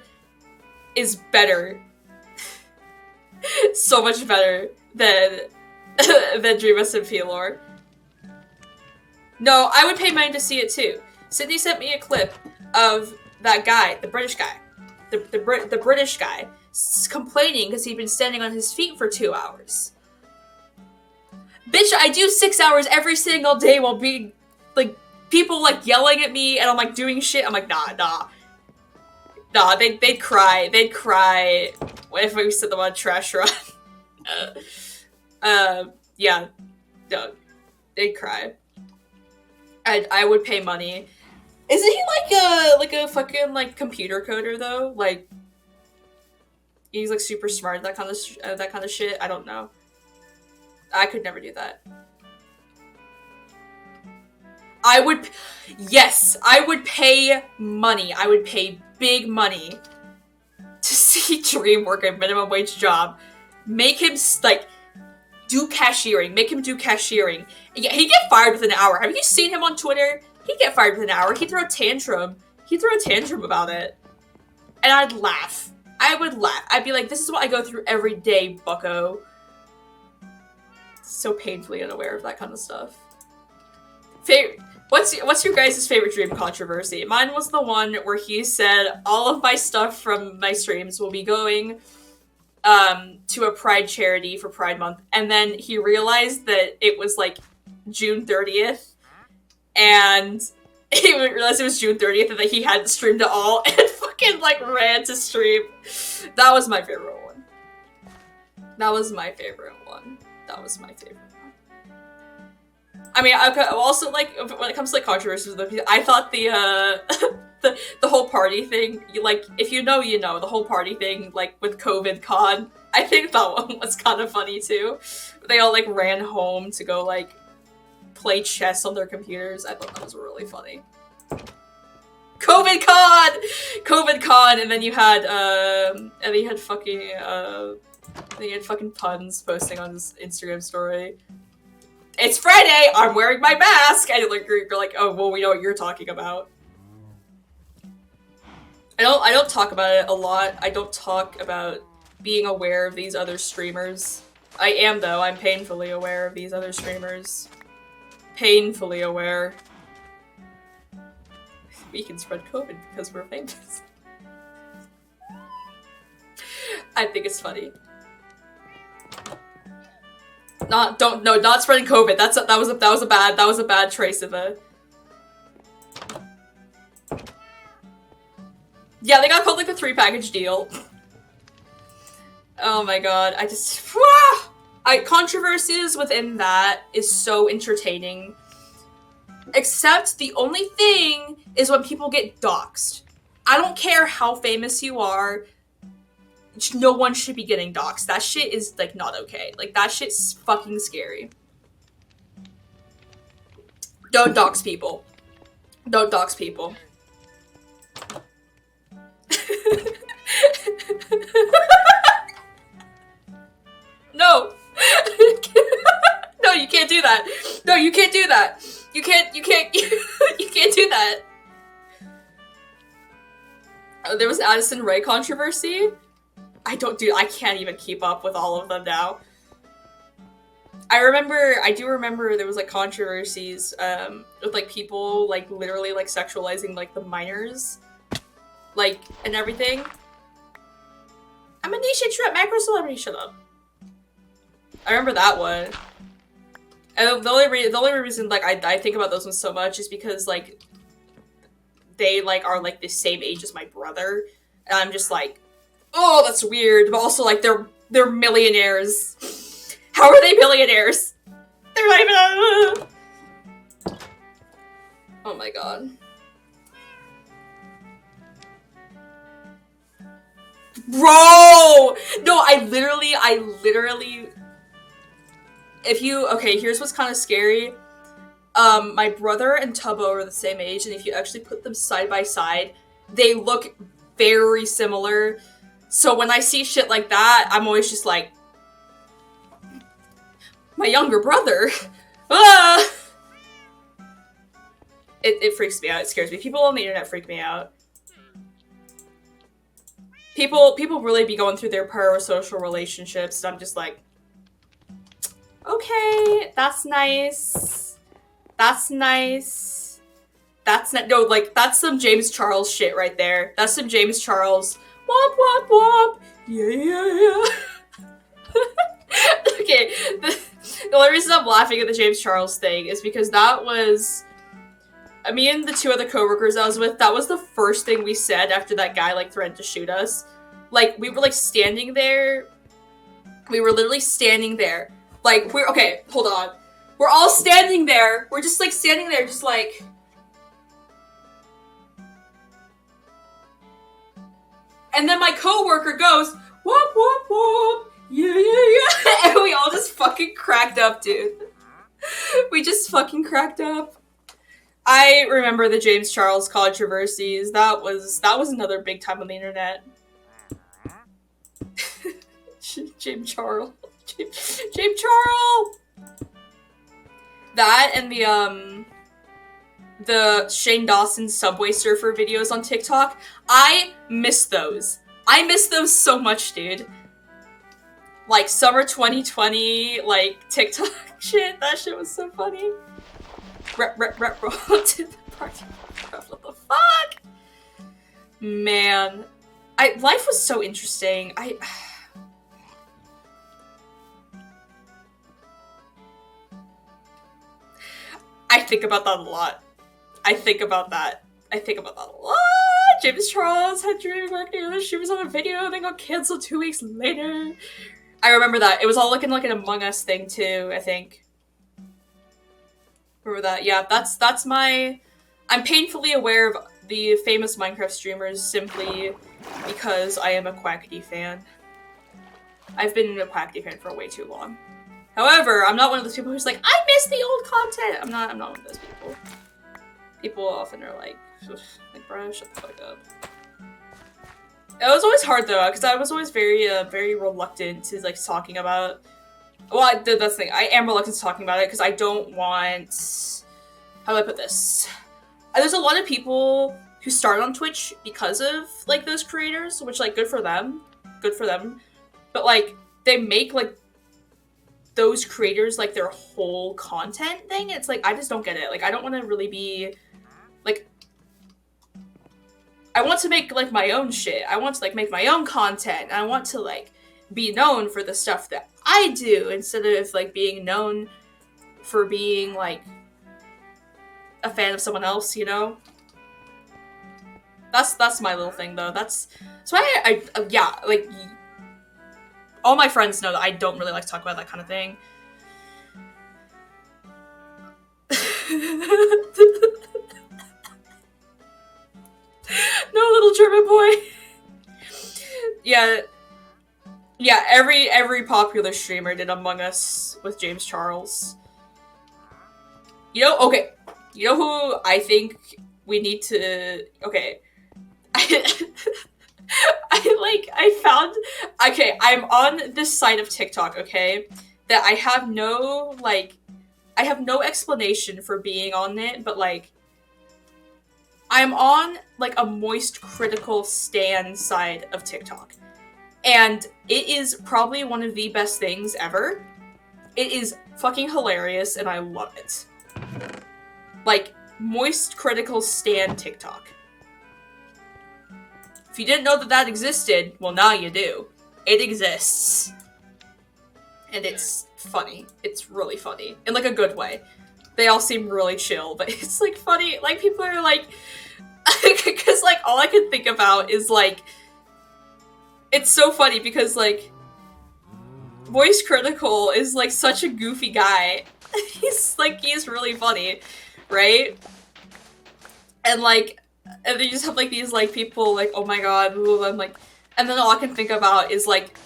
is better. So much better than Dream SMP lore. No, I would pay money to see it too. Sydney sent me a clip of that guy, the British guy. The British guy complaining because he'd been standing on his feet for 2 hours. Bitch, I do 6 hours every single day while being, like, people, like, yelling at me and I'm, like, doing shit. I'm like, nah. Nah, they'd cry. They'd cry if we sent them on a trash run. Yeah. No, they'd cry. I would pay money. Isn't he like a fucking, like, computer coder though? Like, he's, like, super smart, that kind of shit. I don't know. I could never do that. I would pay money. I would pay big money to see Dream work a minimum wage job. Make him, like, do cashiering. Make him do cashiering. Yeah, he'd get fired within an hour. Have you seen him on Twitter? He'd get fired within an hour. He'd throw a tantrum. He'd throw a tantrum about it. And I'd laugh. I would laugh. I'd be like, this is what I go through every day, bucko. So painfully unaware of that kind of stuff. What's your guys' favorite Dream controversy? Mine was the one where he said all of my stuff from my streams will be going to a Pride charity for Pride Month, and then he realized that it was like June 30th, and he realized it was June 30th and that he hadn't streamed at all, and fucking, like, ran to stream. That was my favorite one. That was my favorite one. I mean, also, like, when it comes to, like, controversies, I thought the whole party thing, like, if you know, you know, the whole party thing, like, with COVID con, I think that one was kind of funny, too. They all, like, ran home to go, like, play chess on their computers. I thought that was really funny. COVID con! And then you had fucking puns posting on his Instagram story. It's Friday, I'm wearing my mask! And you're like, oh, well, we know what you're talking about. I don't talk about it a lot. I don't talk about being aware of these other streamers. I am, though. I'm painfully aware of these other streamers. Painfully aware. We can spread COVID because we're famous. I think it's funny. Not spreading COVID. That was a bad trace of a. Yeah, they got called, like, the 3-package deal. Oh my god, controversies within that is so entertaining. Except the only thing is when people get doxxed. I don't care how famous you are, no one should be getting doxxed. That shit is, like, not okay. Like, that shit's fucking scary. Don't dox people. Don't dox people. No. No, you can't do that. No, you can't do that. You can't you can't do that. There was Addison Rae controversy. I can't even keep up with all of them now. I do remember there was like controversies with like people like literally like sexualizing like the minors, like, and everything. I'm Anisha Trip, macro celebrity, shut up. I remember that one. And the only reason like I think about those ones so much is because like they like are like the same age as my brother, and I'm just like, oh, that's weird. But also like they're millionaires. How are they millionaires? They're not even. Oh my god. Bro! No, I literally. Okay, here's what's kind of scary. My brother and Tubbo are the same age, and if you actually put them side by side, they look very similar. So when I see shit like that, I'm always just like, my younger brother? Ah! It freaks me out, it scares me. People on the internet freak me out. People really be going through their parasocial relationships, and I'm just like, okay, that's nice. That's nice. No, like, that's some James Charles shit right there. That's some James Charles. Womp, womp, womp. Yeah. Okay, the only reason I'm laughing at the James Charles thing is because that was... Me and the two other coworkers I was with, that was the first thing we said after that guy, like, threatened to shoot us. Like, we were, like, standing there. We were literally standing there. Like, okay, hold on. We're all standing there. We're just, like, standing there, just, like... And then my coworker goes, whoop, whoop, whoop. Yeah. And we all just fucking cracked up, dude. We just fucking cracked up. I remember the James Charles controversies. That was another big time on the internet. James Charles. James Charles! That and the Shane Dawson Subway Surfer videos on TikTok. I miss those. I miss those so much, dude. Like, summer 2020, like, TikTok shit. That shit was so funny. Rep, roll to the party. What the fuck? Man. Life was so interesting. I think about that a lot. I think about that a lot. James Charles had DreamWorks. She was on a video, then got canceled 2 weeks later. I remember that. It was all looking like an Among Us thing too, I think. Remember that? Yeah, that's my... I'm painfully aware of the famous Minecraft streamers simply because I am a Quackity fan. I've been a Quackity fan for way too long. However, I'm not one of those people who's like, I miss the old content! I'm not one of those people. People often are like, bro, shut the fuck up. It was always hard though, because I was always very reluctant to like talking about. Well, that's the thing. I am reluctant to talking about it because I don't want. How do I put this? There's a lot of people who start on Twitch because of like those creators, which like good for them. But like they make like those creators like their whole content thing. It's like I just don't get it. Like I don't want to really be like. I want to make, like, my own shit. I want to, like, make my own content. I want to, like, be known for the stuff that I do instead of, like, being known for being, like, a fan of someone else, you know? That's my little thing, though. That's why yeah, like, all my friends know that I don't really like to talk about that kind of thing. No, little German boy. Yeah, every popular streamer did Among Us with James Charles. You know, okay, You know who I think we need to... Okay. I found... Okay, I'm on this site of TikTok, okay? That I have no, like... I have no explanation for being on it, but, like... I'm on, like, a moist critical stan side of TikTok. And it is probably one of the best things ever. It is fucking hilarious, and I love it. Like, moist critical stan TikTok. If you didn't know that that existed, well, now you do. It exists. And it's funny. It's really funny. In, like, a good way. They all seem really chill, but it's, like, funny. Like, people are, like... Because, like, all I can think about is, like... It's so funny because, like... Voice Critical is, like, such a goofy guy. He's really funny, right? And, like... And they just have, like, these, like, people, like, oh my god, I'm like... And then all I can think about is, like,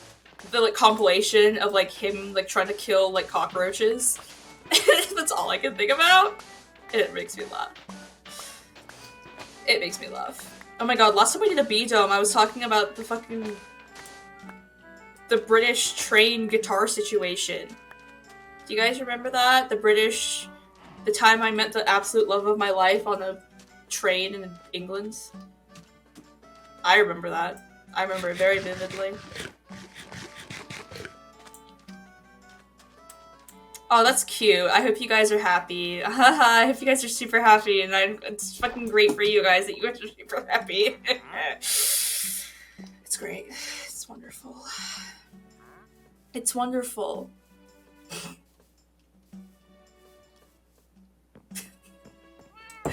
the, like, compilation of, like, him, like, trying to kill, like, cockroaches. That's all I can think about. And it makes me laugh. It makes me laugh. Oh my god, last time we did a B-Dome, I was talking about the fucking... The British train guitar situation. Do you guys remember that? The time I met the absolute love of my life on a train in England. I remember that. I remember it very vividly. Oh, that's cute. I hope you guys are happy. I hope you guys are super happy, and it's fucking great for you guys that you guys are super happy. It's great. It's wonderful. It's wonderful. Oh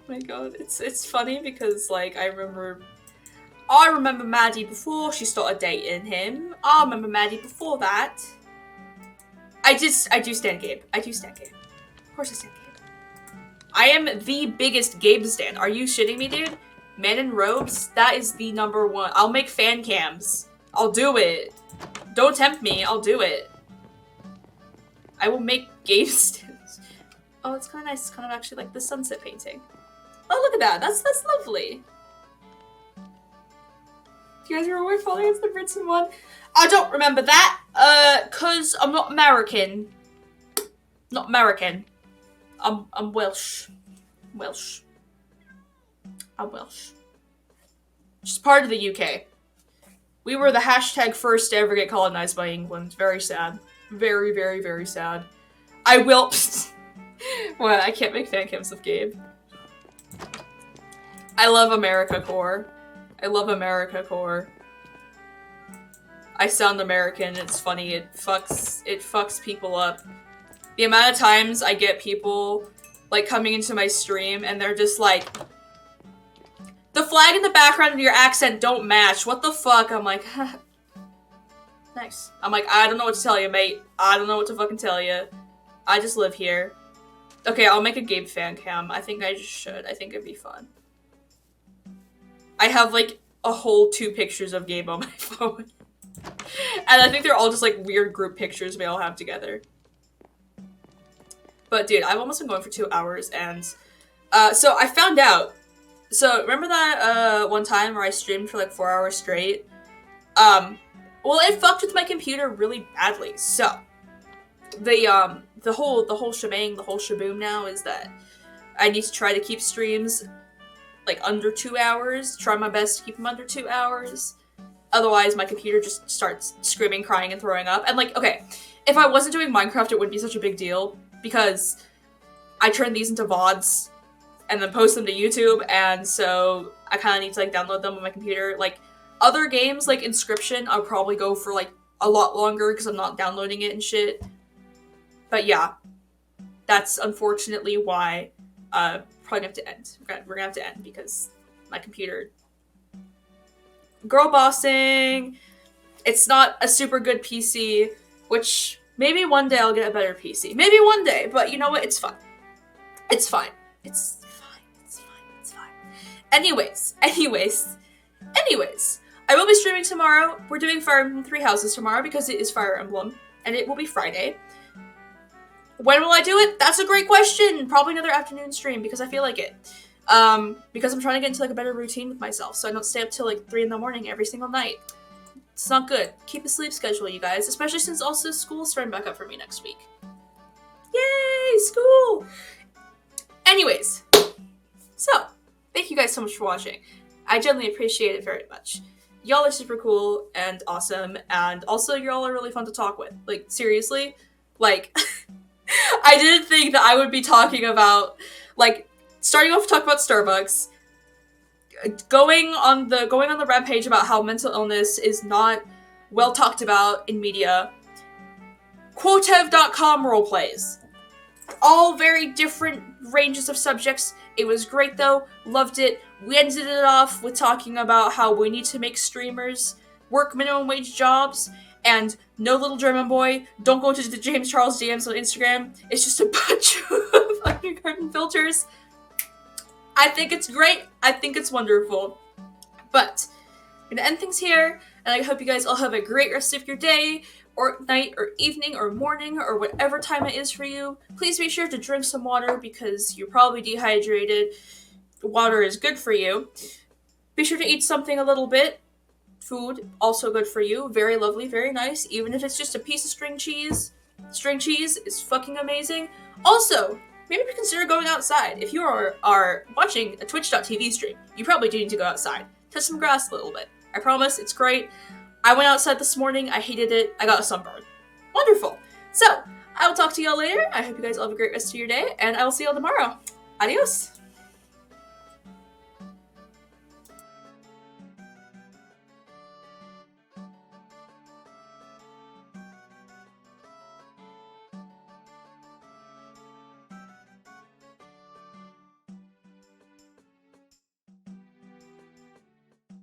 my god, it's funny because, like, I remember Maddie before she started dating him. I remember Maddie before that. I do stand Gabe. I do stand Gabe. Of course I stand Gabe. I am the biggest Gabe stan. Are you shitting me, dude? Man in Robes? That is the #1. I'll make fan cams. I'll do it. Don't tempt me. I'll do it. I will make Gabe stans. Oh, it's kind of nice. It's kind of actually like the sunset painting. Oh, look at that. That's lovely. Do you guys remember falling into the Britain one? I don't remember that, cause I'm not American. Not American. I'm Welsh. Welsh. I'm Welsh. Just part of the UK. We were the hashtag first to ever get colonized by England. Very sad. Very, very, very sad. I will- Well, I can't make fan cams of Gabe. I love AmericaCorps. I love AmericaCorps. I sound American, it's funny, it fucks people up. The amount of times I get people, like, coming into my stream and they're just like, the flag in the background and your accent don't match, what the fuck? I'm like, nice. I'm like, I don't know what to tell you, mate. I don't know what to fucking tell you. I just live here. Okay, I'll make a Gabe fan cam. I think I just should. I think it'd be fun. I have, like, a whole 2 pictures of Gabe on my phone. And I think they're all just, like, weird group pictures we all have together. But, dude, I've almost been going for 2 hours, and... so I found out... So, remember that, one time where I streamed for, like, 4 hours straight? Well, it fucked with my computer really badly, so... The whole shebang, the whole shaboom now is that I need to try to keep streams, like, under 2 hours. Try my best to keep them under 2 hours. Otherwise, my computer just starts screaming, crying, and throwing up. And, like, okay, if I wasn't doing Minecraft, it wouldn't be such a big deal, because I turn these into VODs, and then post them to YouTube, and so I kind of need to, like, download them on my computer. Like, other games, like Inscription, I'll probably go for, like, a lot longer, because I'm not downloading it and shit. But yeah, that's unfortunately why, probably gonna have to end. We're gonna have to end, because my computer... Girl bossing! It's not a super good PC, which maybe one day I'll get a better PC. Maybe one day, but you know what? It's fine. It's fine. It's fine. It's fine. It's fine. Anyways. I will be streaming tomorrow. We're doing Fire Emblem 3 Houses tomorrow because it is Fire Emblem, and it will be Friday. When will I do it? That's a great question. Probably another afternoon stream because I feel like it. Because I'm trying to get into like a better routine with myself, so I don't stay up till like 3 a.m. every single night. It's not good. Keep a sleep schedule, you guys. Especially since also school's starting back up for me next week. Yay, school! Anyways, so thank you guys so much for watching. I genuinely appreciate it very much. Y'all are super cool and awesome, and also y'all are really fun to talk with. Like, seriously, like, I didn't think that I would be talking about, like, starting off to talk about Starbucks, going on the rampage about how mental illness is not well talked about in media, Quotev.com roleplays. All very different ranges of subjects. It was great though, loved it. We ended it off with talking about how we need to make streamers work minimum wage jobs, and no little German boy, don't go to the James Charles DMs on Instagram. It's just a bunch of kindergarten filters. I think it's great. I think it's wonderful. But I'm gonna end things here, and I hope you guys all have a great rest of your day, or night, or evening, or morning, or whatever time it is for you. Please be sure to drink some water because you're probably dehydrated. Water is good for you. Be sure to eat something a little bit. Food, also good for you. Very lovely, very nice. Even if it's just a piece of string cheese. String cheese is fucking amazing. Also, maybe consider going outside. If you are watching a Twitch.tv stream, you probably do need to go outside. Touch some grass a little bit. I promise, it's great. I went outside this morning, I hated it, I got a sunburn. Wonderful. So, I will talk to y'all later. I hope you guys all have a great rest of your day, and I will see y'all tomorrow. Adios!